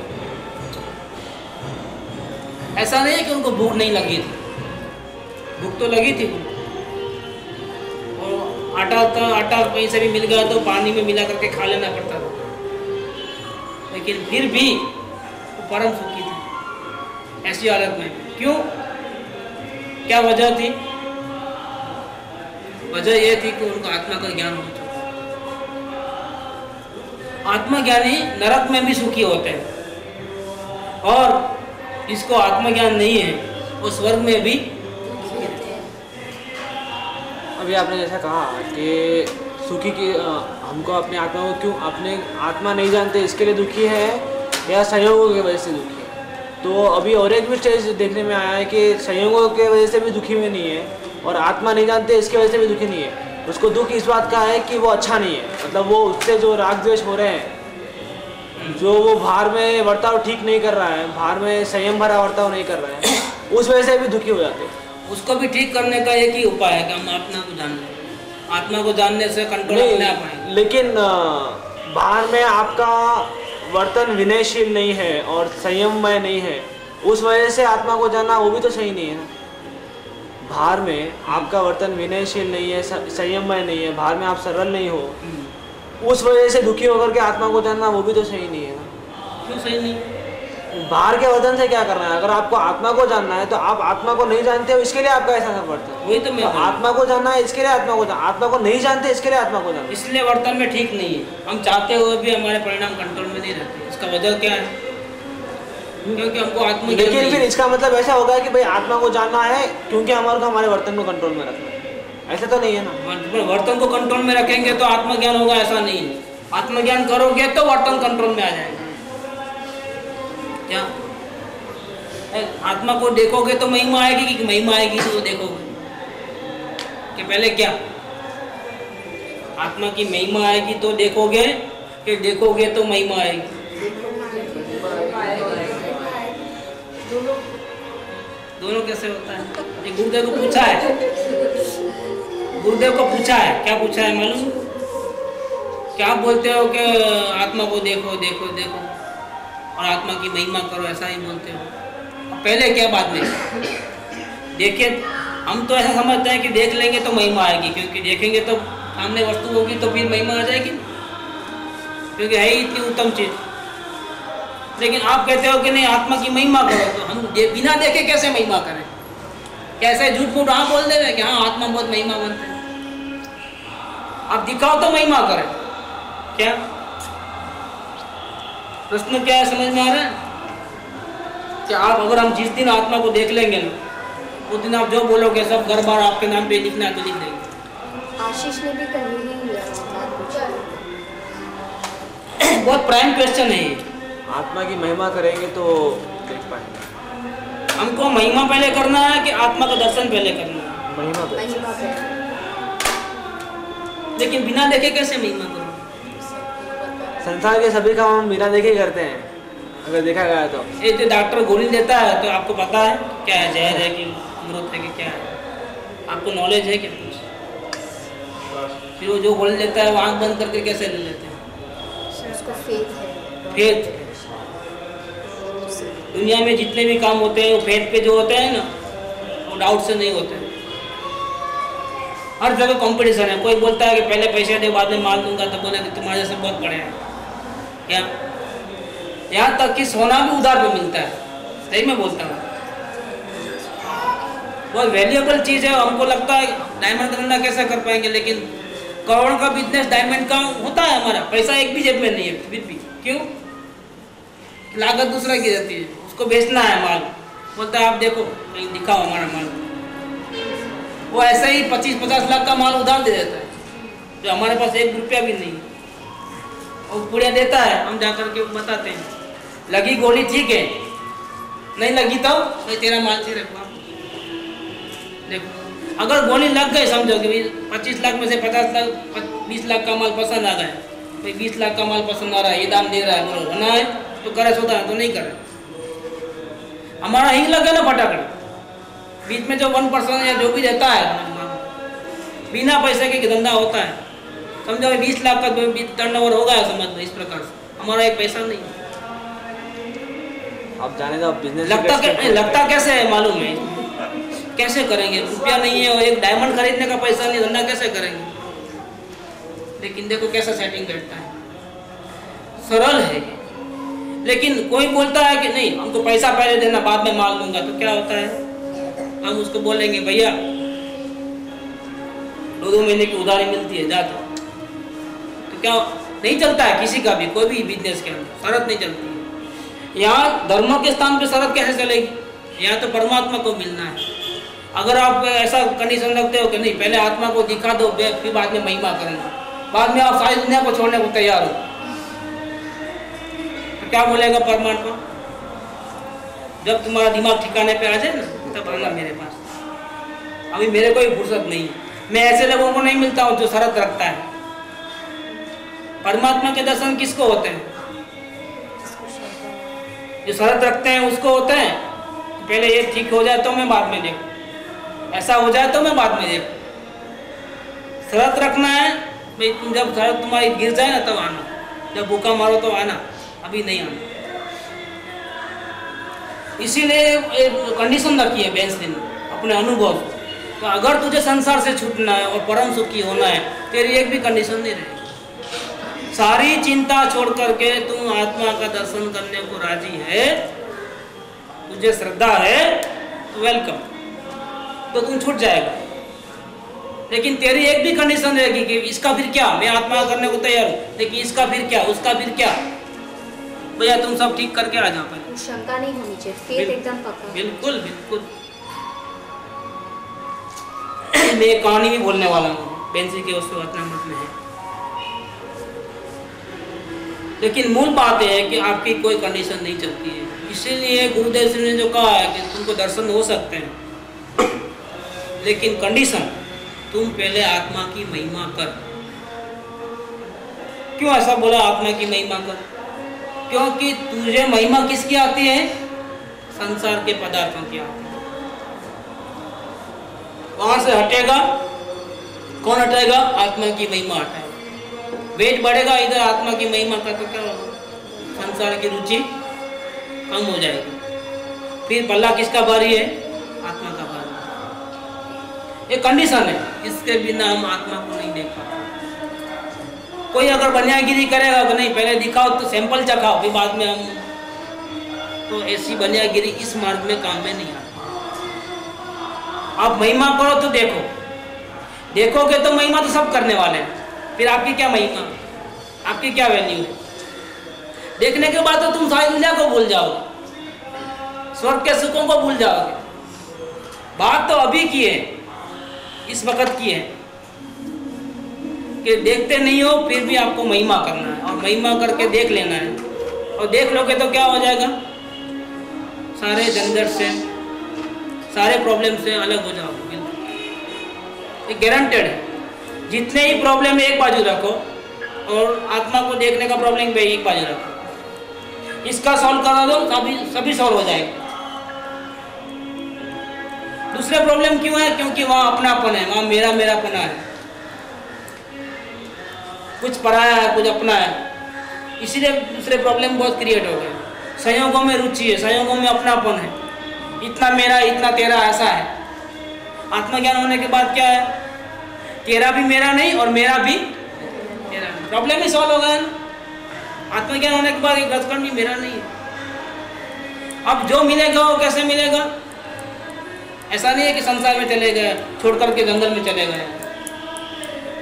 ऐसा नहीं है कि उनको भूख नहीं लगी थी, भूख तो लगी थी। और आटा कहीं से भी मिल गया तो पानी में मिला करके खा लेना पड़ता था, लेकिन फिर भी वो परम सुखी थी ऐसी हालत में। क्यों? क्या वजह थी? वजह ये थी कि उनको आत्मा का ज्ञान हो चुका। आत्मज्ञानी नरक में भी सुखी होते हैं और जिसको आत्मज्ञान नहीं है वो स्वर्ग में भी सुखी रहते हैं। अभी आपने जैसा कहा कि सुखी की हमको अपने आत्मा को क्यों अपने आत्मा नहीं जानते इसके लिए दुखी है या संयोगों की वजह से दुखी है। तो अभी और एक भी स्टेज देखने में आया है कि संयोगों के वजह से भी दुखी में नहीं है और आत्मा नहीं जानते इसकी वजह से भी दुखी नहीं है। उसको दुख इस बात का है कि वो अच्छा नहीं है, मतलब वो उससे जो राग द्वेष हो रहे हैं, जो वो बाहर में वर्ताव ठीक नहीं कर रहा है, बाहर में संयम भरा वर्ताव नहीं कर रहा है, उस वजह से भी दुखी हो जाते हैं। उसको भी ठीक करने का एक ही उपाय है कि हम आत्मा को जान लें। आत्मा को जानने से कंट्रोल अपने आप आएगा। लेकिन बाहर में आपका वर्तन विनयशील नहीं है और संयममय नहीं है, उस वजह से आत्मा को जानना वो भी तो सही नहीं है ना। बाहर में आपका वर्तन विनयशील नहीं है, संयममय नहीं है, बाहर में आप सरल नहीं हो, उस वजह से दुखी होकर के आत्मा को जानना वो भी तो सही नहीं है ना। क्यों सही नहीं? बाहर के वर्तन से क्या करना है? अगर आपको आत्मा को जानना है तो आप आत्मा को नहीं जानते हो, इसके लिए आपका ऐसा सब वर्तन। वही तो मैं आत्मा को जानना है, इसके लिए आत्मा को आत्मा को नहीं जानते, इसके लिए आत्मा को जानना। इसलिए वर्तन में ठीक नहीं है। हम चाहते हुए भी हमारे परिणाम कंट्रोल में नहीं रहते। इसका वजह क्या है? क्योंकि हमको आत्मा, लेकिन फिर इसका मतलब ऐसा होगा कि भाई आत्मा को जानना है क्योंकि हमारे को हमारे वर्तन को कंट्रोल में रखना है, ऐसा तो नहीं है ना। वर्तन को कंट्रोल में रखेंगे तो आत्मज्ञान होगा, ऐसा नहीं है। आत्मज्ञान करोगे तो वर्तन कंट्रोल में आ जाएगा। क्या आत्मा को देखोगे तो महिमा आएगी कि महिमा आएगी तो देखोगे कि पहले क्या? आत्मा की महिमा आएगी तो देखोगे कि देखोगे तो महिमा आएगी? दोनों कैसे होता है? ये गुरुदेव को पूछा है, गुरुदेव को पूछा है। क्या पूछा है मालूम? क्या आप बोलते हो कि आत्मा को देखो देखो देखो और आत्मा की महिमा करो, ऐसा ही बोलते हो? पहले क्या, बाद में? देखिए, हम तो ऐसा समझते हैं कि देख लेंगे तो महिमा आएगी, क्योंकि देखेंगे तो सामने वस्तु होगी तो फिर महिमा आ जाएगी, क्योंकि है ही इतनी उत्तम चीज। लेकिन आप कहते हो कि नहीं, आत्मा की महिमा करो, तो हम बिना देखे कैसे महिमा करें? कैसे झूठ मूठ हाँ बोल दे कि हाँ आत्मा बहुत महिमा बनते हैं? आप दिखाओ तो महिमा करें। क्या प्रश्न क्या है, समझ में आ रहा है? कि आप अगर हम जिस दिन आत्मा को देख लेंगे ना, उस दिन आप जो बोलोगे सब घर बार आपके नाम पे लिखना है तो लिख देंगे। आशीष ने भी कहीं नहीं लिया। बहुत प्राइम क्वेश्चन है ये। आत्मा की महिमा करेंगे तो देख पाएंगे। हमको महिमा पहले करना है कि आत्मा का दर्शन पहले करना है? महिमा पे। महिमा पे। लेकिन बिना देखे कैसे महिमा करो? संसार के सभी काम हम बिना देखे करते हैं, अगर देखा गया तो। ये जो डॉक्टर गोली देता है तो आपको पता है क्या है, जहर है कि अमृत है कि क्या है? आपको नॉलेज है क्या कुछ? फिर वो जो गोली देता है वो आँख बंद करके कैसे ले लेते हैं? उसको फेथ है। फेथ। दुनिया में जितने भी काम होते हैं वो फेथ पे जो होते हैं ना, वो डाउट से नहीं होते हैं। हर जगह कंपटीशन है। कोई बोलता है कि पहले पैसे दे बाद में माल दूंगा, तो बोले कि तुम्हारे जैसे बहुत बड़े हैं क्या? यहाँ तक कि सोना भी उधार पे मिलता है। सही में बोलता हूँ, बहुत वैल्यूएबल चीज़ है। हमको लगता है डायमंड का धंधा कैसे कर पाएंगे, लेकिन करोड़ का बिजनेस डायमंड का होता है हमारा। पैसा एक भी जेब में नहीं है फिर भी। क्यों? लागत दूसरा की रहती है, उसको बेचना है माल। बोलता है आप देखो कहीं दिखाओ हमारा माल। वो ऐसे ही 25-50 लाख का माल उधार दे देता है, जो हमारे पास 1 रुपया भी नहीं है। और पुड़िया देता है, हम जाकर के बताते हैं लगी गोली ठीक है, नहीं लगी तो भाई तेरा माल से रखवा। देखो, अगर गोली लग गई, समझो कि 25 लाख में से 50 लाख 20 लाख का माल पसंद आ गया, भाई 20 लाख का माल पसंद आ रहा है, ये दाम दे रहा है, बोलो होना है तो करे, सोता है तो नहीं करे। हमारा हिंग लगे ना फटाकड़, बीच में जो 1% या जो भी देता है बिना पैसे के धंधा होता है। समझो 20 लाख का टर्नओवर होगा, समझ लो इस प्रकार से। हमारा एक पैसा नहीं। आप जाने दो, बिजनेस लगता कैसे है मालूम है? कैसे करेंगे? रुपया नहीं है और एक डायमंड खरीदने का पैसा नहीं, धंधा कैसे करेंगे? लेकिन देखो कैसा सेटिंग बैठता है, सरल है। लेकिन कोई बोलता है कि नहीं हमको पैसा पहले देना बाद में माल दूंगा, तो क्या होता है? हम उसको बोलेंगे भैया 2 महीने की उधारी मिलती है, जा तो क्या नहीं चलता है किसी का भी, कोई भी बिजनेस के अंदर शरत नहीं चलती है। यहाँ धर्म के स्थान पे शरत कैसे चलेगी? यहाँ तो परमात्मा को मिलना है। अगर आप ऐसा कंडीशन रखते हो कि नहीं पहले आत्मा को दिखा दो, फिर बाद में महिमा करेंगे, बाद में आप सारी दुनिया को छोड़ने को तैयार हो, तो क्या बोलेगा परमात्मा? जब तुम्हारा दिमाग ठिकाने पे आ जाए ना, तब आना मेरे पास। अभी मेरे को ही फुर्सत नहीं है। मैं ऐसे लोगों को नहीं मिलता हूँ जो शरत रखता है। परमात्मा के दर्शन किसको होते हैं? जो शरत रखते हैं उसको होते हैं। पहले ये ठीक हो जाए तो मैं बाद में देखूँ, ऐसा हो जाए तो मैं बाद में देखूँ। शर्त रखना है भाई, तुम जब शर्त तुम्हारी गिर जाए ना तब आना, जब भूखा मारो तो आना, अभी नहीं आना। इसीलिए कंडीशन रखी है बेंसलिन अपने अनुभव से। तो अगर तुझे संसार से छूटना है और परम सुखी होना है, तेरी एक भी कंडीशन नहीं रहेगी। सारी चिंता छोड़ करके तुम आत्मा का दर्शन करने को राजी है, तुझे श्रद्धा है, तो वेलकम, तो तुम छूट जाएगा। लेकिन तेरी एक भी कंडीशन रहेगी कि इसका फिर क्या, मैं आत्मा करने को तैयार हूँ, लेकिन इसका फिर क्या, उसका फिर क्या। भैया तुम सब ठीक करके आ जाओ पहले। शंका नहीं होनी चाहिए, फेथ एकदम पक्का। बिल्कुल बिल्कुल। मैं एक कहानी भी बोलने वाला हूँ, पेंसिल के उस वचनामृत में है। लेकिन मूल बात यह है कि आपकी कोई कंडीशन नहीं चलती है। इसीलिए गुरुदेव श्री ने जो कहा है कि तुमको दर्शन हो सकते हैं, लेकिन कंडीशन तुम पहले आत्मा की महिमा कर। क्यों ऐसा बोला आत्मा की महिमा कर? क्योंकि तुझे महिमा किसकी आती है? संसार के पदार्थों की आती है। वहां से हटेगा कौन? हटेगा आत्मा की महिमा हटाएगा। वेट बढ़ेगा इधर आत्मा की महिमा का, तो क्या होगा? संसार की रुचि कम हो जाएगी। फिर पल्ला किसका भारी है? आत्मा का भारी। ये कंडीशन है, इसके बिना हम आत्मा को नहीं देख पाते। कोई अगर बनियागिरी करेगा तो नहीं, पहले दिखाओ तो सैंपल चखाओ, फिर बाद में हम, तो ऐसी बनियागिरी इस मार्ग में काम में नहीं आती। आप महिमा करो तो देखो, देखोगे तो महिमा तो सब करने वाले हैं, फिर आपकी क्या महिमा, आपकी क्या वैल्यू है? देखने के बाद तो तुम सारी दुनिया को भूल जाओगे, स्वर्ग के सुखों को भूल जाओगे। बात तो अभी की है, इस वक्त की है कि देखते नहीं हो फिर भी आपको महिमा करना है, और महिमा करके देख लेना है। और देख लोगे तो क्या हो जाएगा? सारे झंझट से, सारे प्रॉब्लम से अलग हो जाओगे। ये गारंटेड है। जितने ही प्रॉब्लम एक बाजू रखो और आत्मा को देखने का प्रॉब्लम भी एक बाजू रखो, इसका सॉल्व करा दो, सभी सॉल्व हो जाएगा। दूसरे प्रॉब्लम क्यों है? क्योंकि वहाँ अपनापन है, वहाँ मेरा मेरापना है, कुछ पराया है, कुछ अपना है, इसीलिए दूसरे प्रॉब्लम बहुत क्रिएट हो गए। संयोगों में रुचि है, संयोगों में अपनापन है, इतना मेरा इतना तेरा, ऐसा है। आत्मज्ञान होने के बाद क्या है? तेरा भी मेरा नहीं और मेरा भी तेरा नहीं, प्रॉब्लम ही सॉल्व हो गया ना। आत्मज्ञान होने के बाद एक रजकण भी मेरा नहीं है। अब जो मिलेगा वो कैसे मिलेगा? ऐसा नहीं है कि संसार में चले गए, छोड़ करके जंगल में चले गए,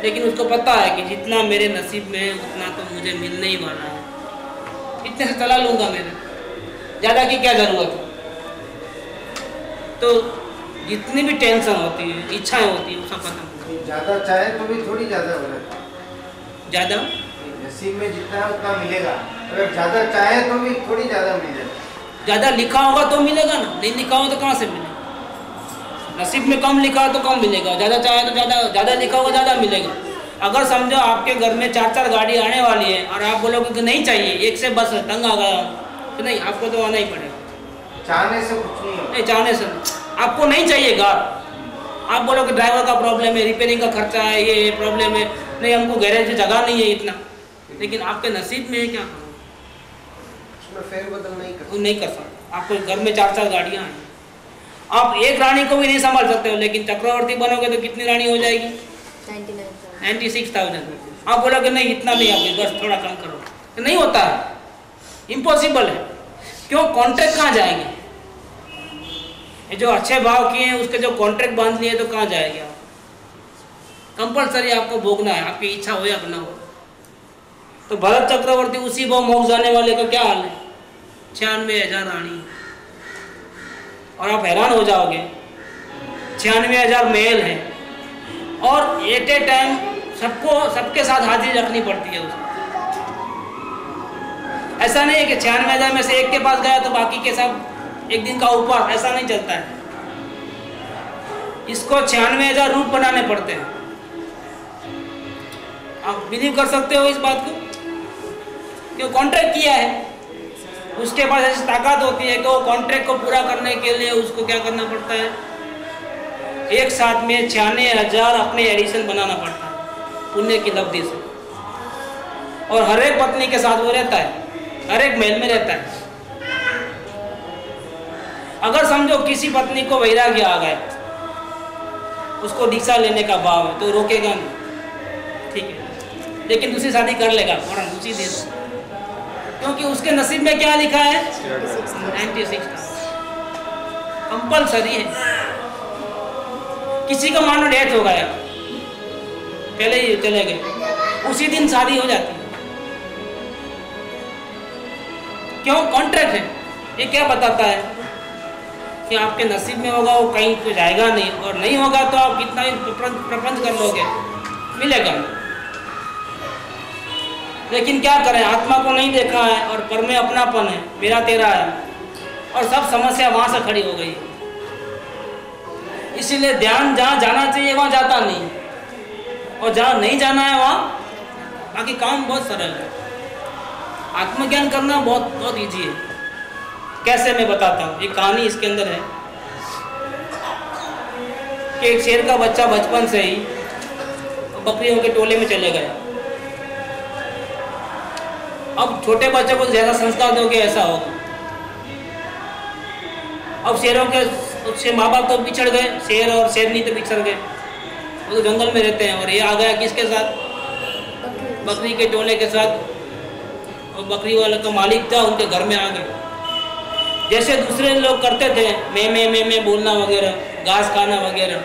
लेकिन उसको पता है कि जितना मेरे नसीब में है उतना तो मुझे मिलने ही वाला है, इतने से चला लूँगा, मेरे ज़्यादा की क्या ज़रूरत है। तो जितनी भी टेंशन होती है, इच्छाएं होती है, वो सब खत्म। ज़्यादा चाहे तो भी थोड़ी ज़्यादा हो जाता है, ज़्यादा नसीब में जितना है उतना मिलेगा। अगर ज़्यादा चाहे तो भी थोड़ी ज़्यादा मिल जाए। ज़्यादा लिखा होगा तो मिलेगा ना, नहीं लिखा हो तो कहाँ से मिलेगा? नसीब में कम लिखा हो तो कम मिलेगा, ज़्यादा चाहे तो ज़्यादा लिखा होगा ज़्यादा मिलेगा। अगर समझो आपके घर में 4-4 गाड़ी आने वाली है और आप बोलोगे कि नहीं चाहिए, एक से बस तंग आ गया, तो नहीं, आपको तो आना ही पड़ेगा। चाहने से कुछ नहीं होता। नहीं, चाहने से आपको नहीं चाहिए कार, आप बोलो कि ड्राइवर का प्रॉब्लम है, रिपेयरिंग का खर्चा है, ये प्रॉब्लम है, नहीं हमको गैरेज में जगह नहीं है इतना, लेकिन आपके नसीब में है, क्या करो? उसमें फेरबदल नहीं कर सकते। आपको घर में 4-4 गाड़ियाँ हैं, आप एक रानी को भी नहीं संभाल सकते हो, लेकिन चक्रवर्ती बनोगे तो कितनी रानी हो जाएगी? 96,000। आप बोलोगे नहीं इतना नहीं, आप बस थोड़ा कम करो, तो नहीं होता है, इम्पॉसिबल है। क्यों? कॉन्ट्रैक्ट कहाँ जाएंगे? ये जो अच्छे भाव किए हैं उसके जो कॉन्ट्रैक्ट बांध लिए तो कहाँ जाएंगे आप? कंपलसरी आपको भोगना है, आपकी इच्छा हो या ना हो। तो भरत चक्रवर्ती उसी भाव मोक्ष जाने वाले का क्या हाल है? 96,000 रानी, और आप हैरान हो जाओगे, 96,000 महल है, और एट ए टाइम सबके साथ हाजिरी रखनी पड़ती है उसको। ऐसा नहीं है कि 96,000 में से एक के पास गया तो बाकी के सब एक दिन का उपवास, ऐसा नहीं चलता है। इसको 96,000 रूप बनाने पड़ते हैं। आप बिलीव कर सकते हो इस बात को? क्यों? कॉन्ट्रैक्ट किया है, उसके पास ऐसी ताकत होती है कि वो कॉन्ट्रैक्ट को पूरा करने के लिए उसको क्या करना पड़ता है, एक साथ में 96,000 अपने एडिशन बनाना पड़ता है पुण्य की लब्धि से। और हर एक पत्नी के साथ वो रहता है, हर एक महल में रहता है। अगर समझो किसी पत्नी को वैराग्य आ गए, उसको दीक्षा लेने का भाव है, तो रोकेगा नहीं, ठीक है, लेकिन दूसरी शादी कर लेगा फौरन उसी दिन, क्योंकि उसके नसीब में क्या लिखा है, 96 कंपलसरी है। किसी का मानो डेथ हो गया, पहले ही चले गए, उसी दिन शादी हो जाती है। क्यों? कॉन्ट्रैक्ट है। ये क्या बताता है कि आपके नसीब में होगा वो कहीं तो जाएगा नहीं, और नहीं होगा तो आप कितना भी प्रपंच कर लोगे, मिलेगा नहीं। लेकिन क्या करें, आत्मा को नहीं देखा है और पर में अपनापन है, मेरा तेरा है, और सब समस्या वहां से खड़ी हो गई। इसीलिए ध्यान जहाँ जाना चाहिए वहां जाता नहीं, और जहाँ नहीं जाना है वहाँ बाकी काम बहुत सरल है। आत्मज्ञान करना बहुत बहुत ईजी है। कैसे, मैं बताता हूँ। एक कहानी इसके अंदर है कि एक शेर का बच्चा बचपन से ही बकरियों के टोले में चले गए। अब छोटे बच्चे को जैसा संस्कार दोगे ऐसा होगा। अब शेरों के उससे माँ बाप तो बिछड़ गए, शेर और शेरनी तो बिछड़ गए, वो तो जंगल में रहते हैं। और ये आ गया किसके साथ, बकरी के टोले के साथ। और बकरी वाले का मालिक था, उनके घर में आ गए। जैसे दूसरे लोग करते थे, मैं बोलना वगैरह, घास खाना वगैरह,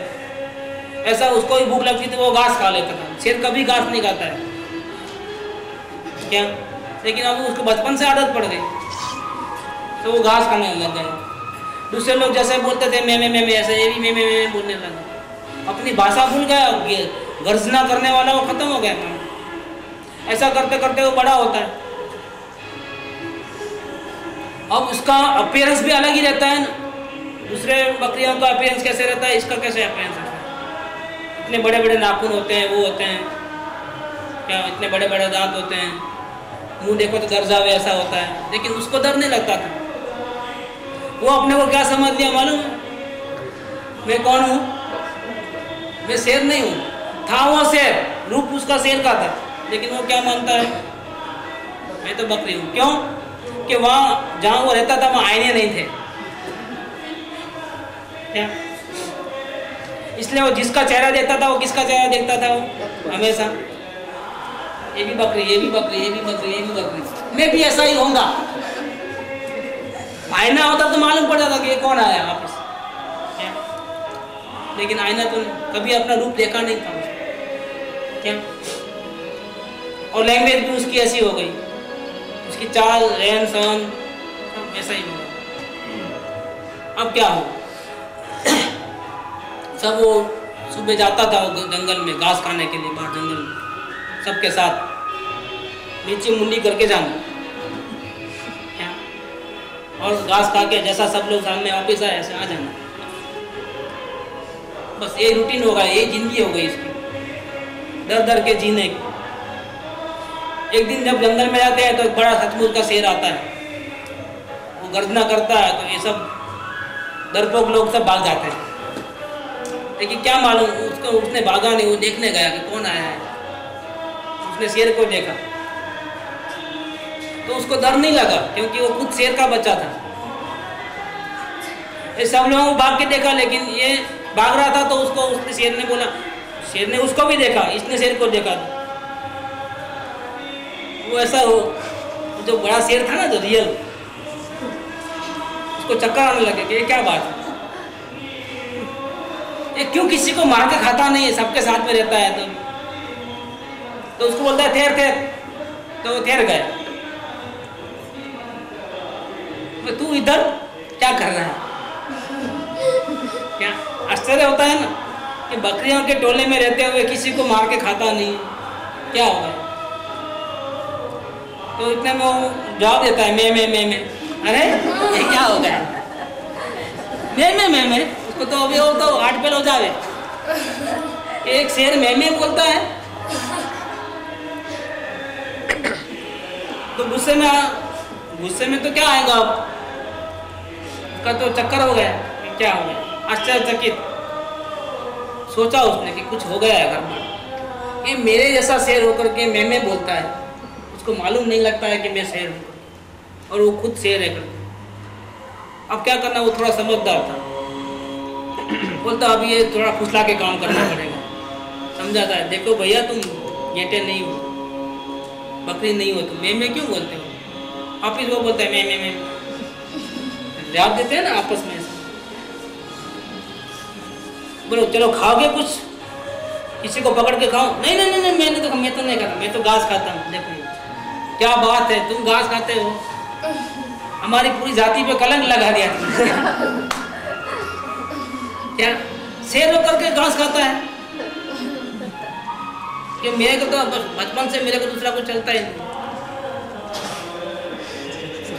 ऐसा उसको भी भूख लगती थी, वो घास खा लेता था। शेर कभी घास नहीं खाता है क्या, लेकिन अब उसको बचपन से आदत पड़ गई तो वो घास खाने लग गए। दूसरे लोग जैसे बोलते थे मैं ऐसे, ये भी मैं बोलने लगा। अपनी भाषा भूल गया, गर्जना करने वाला वो खत्म हो गया काम। ऐसा करते करते वो बड़ा होता है। अब उसका अपीयरेंस भी अलग ही रहता है ना। दूसरे बकरियों का अपीयरेंस कैसे रहता है, इसका कैसे अपीयरेंस रहता है। इतने बड़े बड़े नाखून होते हैं, वो होते हैं क्या, इतने बड़े बड़े दांत होते हैं, मुंह देखो तो डर जावे ऐसा होता है। लेकिन उसको डर नहीं लगता था। वो अपने को क्या समझ लिया मालूम, मैं कौन हूँ, मैं शेर नहीं हूँ। था वो शेर, रूप उसका शेर का था, लेकिन वो क्या मानता है, मैं तो बकरी हूँ। क्यों कि वहाँ जहाँ वो रहता था वहाँ आईने नहीं थे क्या, इसलिए वो जिसका चेहरा देखता था, वो किसका चेहरा देखता था, वो हमेशा ये भी बकरी, ये भी बकरी, ये भी बकरी, ये भी बकरी, मैं भी ऐसा ही होऊंगा। आईना होता तो मालूम पड़ जाता कि ये कौन आया वापस, लेकिन आईना तो कभी अपना रूप देखा नहीं था क्या। और लैंग्वेज भी उसकी ऐसी हो गई, उसकी चाल रहन सहन सब ऐसा ही हो गया। अब क्या हो, सब वो सुबह जाता था वो जंगल में घास खाने के लिए, बाहर जंगल में सबके साथ, नीचे मुंडी करके जाना और घास खा के जैसा सब लोग सामने वापस आए ऐसे आ जाना। बस ये रूटीन होगा, ये जिंदगी हो गई इसकी, डर डर के जीने की। एक दिन जब जंगल में जाते हैं तो एक बड़ा सचमुच का शेर आता है, वो गर्जना करता है, तो ये सब डरपोक लोग सब भाग जाते हैं। लेकिन क्या मालूम उसने भागा नहीं, वो देखने गया कि कौन आया है। उसने शेर को देखा तो उसको डर नहीं लगा, क्योंकि वो खुद शेर का बच्चा था। ये सब लोगों को भाग के देखा, लेकिन ये भाग रहा था तो उसको उसने शेर ने बोला, शेर ने उसको भी देखा, इसने शेर को देखा। वो ऐसा हो, जो बड़ा शेर था ना, जो रियल, उसको चक्कर आने लगे कि ये क्या बात है, ये क्यों किसी को मार के खाता नहीं है, सबके साथ में रहता है। तो उसको बोलता है ठहर ठहर, तो वो ठहर गया। तू इधर क्या कर रहा है, क्या आश्चर्य होता है ना कि बकरियों के टोले में रहते हुए किसी को मार के खाता नहीं, क्या होगा। तो इतने में वो जवाब देता है मैं। अरे ये क्या हो गया, मैं उसको तो अभी वो तो हार्ट फेल हो जावे। एक शेर मैं बोलता है तो गुस्से में गुस्से में तो क्या आएगा अब, उसका तो चक्कर हो गया, क्या हो गया, आश्चर्यचकित सोचा उसने कि कुछ हो गया है घर में। ये मेरे जैसा शेर होकर के मैं बोलता है, उसको मालूम नहीं लगता है कि मैं शेर हूँ और वो खुद शेर है करके। अब क्या करना, वो थोड़ा समझदार था, बोलता अब ये थोड़ा फुसला के काम करना पड़ेगा, समझाता है, देखो भैया तुम गेटे नहीं हो, बकरी नहीं हो, तुम मैं क्यों बोलते हो। वापिस वो बोलता है मैं जवाब देते हैं ना आपस में। बोलो चलो खाओगे कुछ, किसी को पकड़ के खाओ, नहीं नहीं नहीं, मैं तो नहीं खाता, मैं तो घास खाता हूँ। देखो क्या बात है, तुम घास खाते हो, हमारी पूरी जाति पे कलंक लगा दिया तुमने। क्या शेर होकर के घास खाता है कि मेरे को तो बचपन से मेरे को दूसरा कुछ चलता ही नहीं।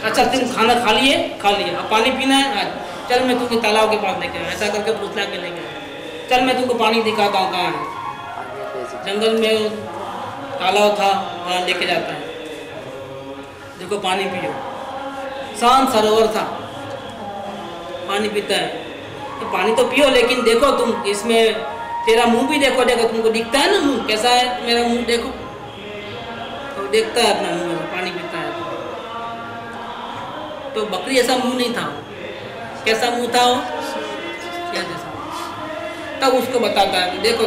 अच्छा तुम खाना खा लिए, अब पानी पीना है, चल मैं तुमको तालाब के पास लेके आया, ऐसा करके फुसला के लेके आया, चल मैं तुमको पानी दिखाता हूँ कहाँ है। जंगल में तालाब था, वहाँ लेके जाता है, देखो पानी पियो, शांत सरोवर था, पानी पीता है, तो पानी तो पियो, लेकिन देखो तुम इसमें तेरा मुंह भी देखो तुमको दिखता है ना मुंह कैसा है, मेरा मुंह देखो, तो देखता है अपना मुंह, पानी पीता है। तो बकरी ऐसा मुंह नहीं था, कैसा मुंह था वो, क्या जैसा। तब उसको बताता है देखो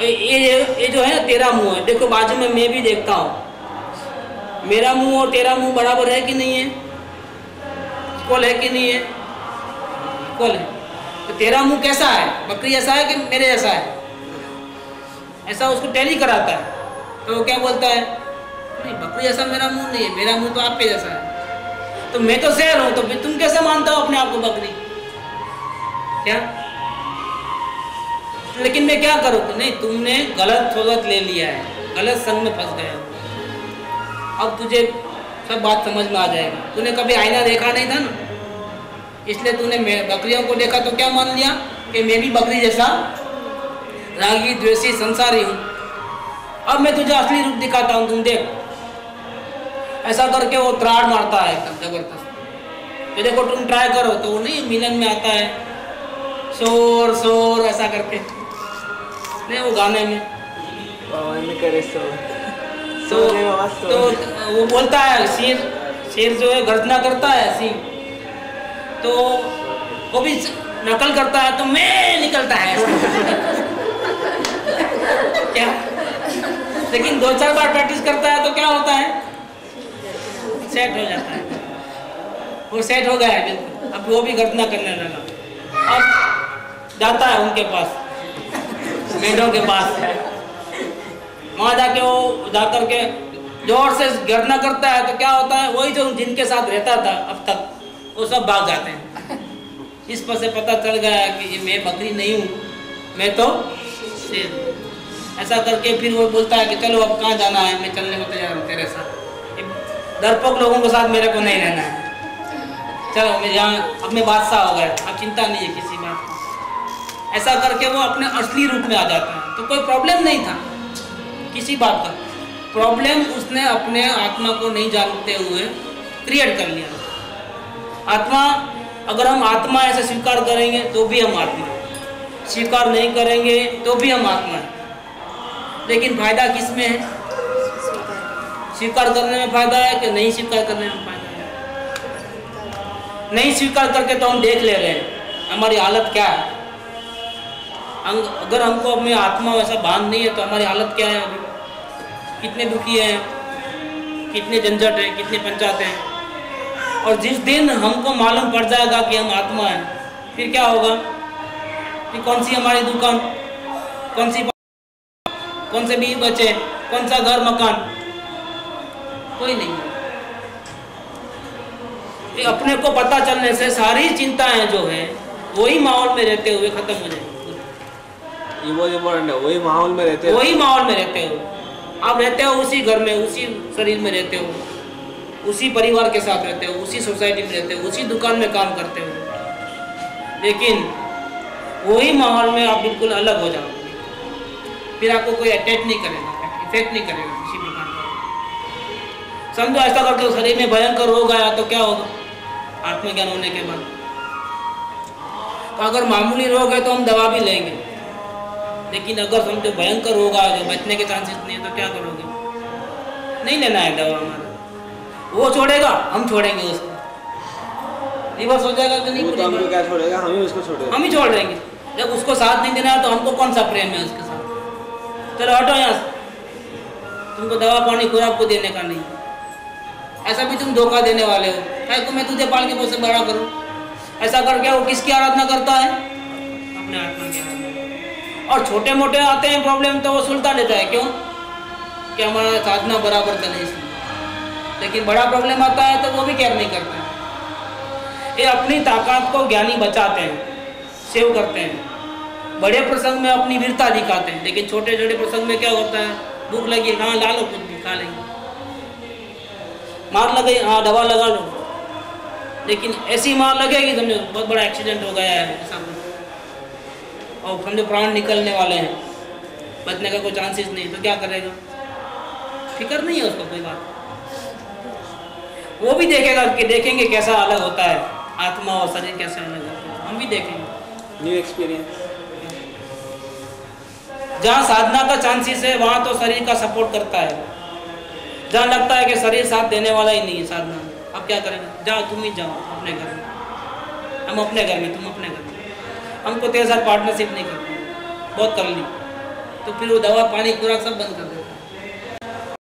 ये जो है ना तेरा मुंह है, देखो बाजू में मैं भी देखता हूँ, मेरा मुंह और तेरा मुंह बराबर है कि नहीं है, इक्वल है कि नहीं है, इक्वल है। तो तेरा मुंह कैसा है, बकरी जैसा है कि मेरे जैसा है, ऐसा उसको टैली कराता है। तो वो क्या बोलता है, नहीं बकरी जैसा मेरा मुंह नहीं है, मेरा मुंह तो आपके जैसा है, तो मैं तो शेर हूं, तो फिर तुम कैसे मानता हो अपने आप को बकरी, क्या। लेकिन मैं क्या करूं, नहीं तुमने गलत सोच ले लिया है, गलत संग में फंस गया, अब तुझे सब बात समझ में आ जाएगा। तूने कभी आईना देखा नहीं था ना, इसलिए तूने बकरियों को देखा तो क्या मान लिया कि मैं भी बकरी जैसा रागी द्वेषी संसारी हूँ। अब मैं तुझे असली रूप दिखाता हूँ, तुम देख। ऐसा करके वो त्राड़ मारता है एकदम जबरदस्त। तो देखो तुम ट्राई करो, तो वो नहीं मिलन में आता है शोर शोर ऐसा करके, नहीं वो गाने में करे तो वो बोलता है शेर जो है गर्जना करता है सिंह, तो वो भी नकल करता है, तो मैं निकलता है क्या। लेकिन 2-4 बार प्रैक्टिस करता है तो क्या होता है, सेट हो जाता है, वो सेट हो गया है बिल्कुल। अब वो भी गर्जना करने लगा, अब जाता है उनके पास, मेढों के पास, वहाँ जाके वो जाकर के जोर से गर्जना करता है, तो क्या होता है, वही जो जिनके साथ रहता था अब तक, वो सब भाग जाते हैं। इस पर से पता चल गया कि ये मैं बकरी नहीं हूँ, मैं तो शेर हूँ। ऐसा करके फिर वो बोलता है कि चलो अब कहाँ जाना है, मैं चलने को तैयार हूँ तेरे साथ, डरपोक लोगों के साथ मेरे को नहीं रहना है, चलो मैं यहाँ, अब मैं बादशाह हो गया, अब चिंता नहीं है किसी बात की। ऐसा करके वो अपने असली रूप में आ जाता है। तो कोई प्रॉब्लम नहीं था किसी बात का, प्रॉब्लम उसने अपने आत्मा को नहीं जानते हुए क्रिएट कर लिया। आत्मा, अगर हम आत्मा ऐसे स्वीकार करेंगे तो भी हम आत्मा, स्वीकार नहीं करेंगे तो भी हम आत्मा है। लेकिन फायदा किस में है, स्वीकार करने में फायदा है कि नहीं स्वीकार करने में फायदा है। नहीं स्वीकार करके तो हम देख ले रहे हैं हमारी हालत क्या है। अगर हमको अपनी आत्मा वैसा भान नहीं है तो हमारी हालत क्या है, अभी कितने दुखी हैं, कितने झंझट हैं, कितने पंचायत हैं। और जिस दिन हमको मालूम पड़ जाएगा कि हम आत्मा हैं, फिर क्या होगा कि कौन सी हमारी दुकान, कौन से बीवी बच्चे, कौन सा घर मकान, कोई नहीं है। अपने को पता चलने से सारी चिंताएं जो है वही माहौल में रहते हुए खत्म हो जाएगी। ये बहुत इम्पोर्टेंट है, वही माहौल में रहते हो, वही माहौल में रहते हो आप, रहते हो उसी घर में, उसी शरीर में रहते हो, उसी परिवार के साथ रहते हो, उसी सोसाइटी में रहते हो, उसी दुकान में काम करते हो, लेकिन वही माहौल में आप बिल्कुल अलग हो जाओगे। फिर आपको कोई अटैच नहीं करेगा, इफेक्ट नहीं करेगा किसी प्रकार का। समझो ऐसा करके शरीर में भयंकर रोग आया तो क्या होगा आत्मज्ञान होने के बाद? तो अगर मामूली रोग है तो हम दवा भी लेंगे, लेकिन अगर समझो भयंकर रोग आया तो बचने के चांसेस नहीं है तो क्या करोगे? नहीं लेना है दवा हमारा, वो छोड़ेगा हम छोड़ेंगे उसको, रिवर्स हो जाएगा कि नहीं? वो तो हमको क्या छोड़ेगा, हम ही उसको छोड़ेंगे। हम ही छोड़ देंगे। जब उसको साथ नहीं देना है तो हमको कौन सा प्रेम है उसके साथ? चलो हटो यहाँ से, तुमको दवा पानी खुराक को देने का नहीं, ऐसा भी तुम धोखा देने वाले हो। है तो मैं तुझे पाल के पोसे बड़ा करूँ, ऐसा करके वो किसकी आराधना करता है? अपने आत्मा की आराधना। और छोटे मोटे आते हैं प्रॉब्लम तो वो सुलटा लेता है, क्यों? कि हमारा साधना बराबर चले इसलिए। लेकिन बड़ा प्रॉब्लम आता है तो वो भी केयर नहीं करता है। ये अपनी ताकत को ज्ञानी बचाते हैं, सेव करते हैं, बड़े प्रसंग में अपनी वीरता दिखाते हैं, लेकिन छोटे छोटे प्रसंग में क्या होता है? भूख लगी, हाँ ला लो, कुछ भी खा लेंगे, मार लगे, हाँ दवा लगा लो, लेकिन ऐसी मार लगेगी समझो बहुत बड़ा एक्सीडेंट हो गया है ऐसा कुछ, और समझो प्राण निकलने वाले हैं, बचने का कोई चांसेस नहीं, तो क्या करेगा? फिक्र नहीं है उसको कोई बात। वो भी देखेगा कि देखेंगे कैसा अलग होता है आत्मा और शरीर, कैसे अलग होता है, हम भी देखेंगे न्यू एक्सपीरियंस। जहाँ साधना का चांसेस है वहाँ तो शरीर का सपोर्ट करता है, जहाँ लगता है कि शरीर साथ देने वाला ही नहीं है साधना, अब क्या करेंगे? जाओ तुम ही जाओ अपने घर में, हम अपने घर में, तुम अपने घर में, हमको तेरे साथ पार्टनरशिप नहीं करते, बहुत कर ली, तो फिर वो दवा पानी खुराक सब बंद कर दे।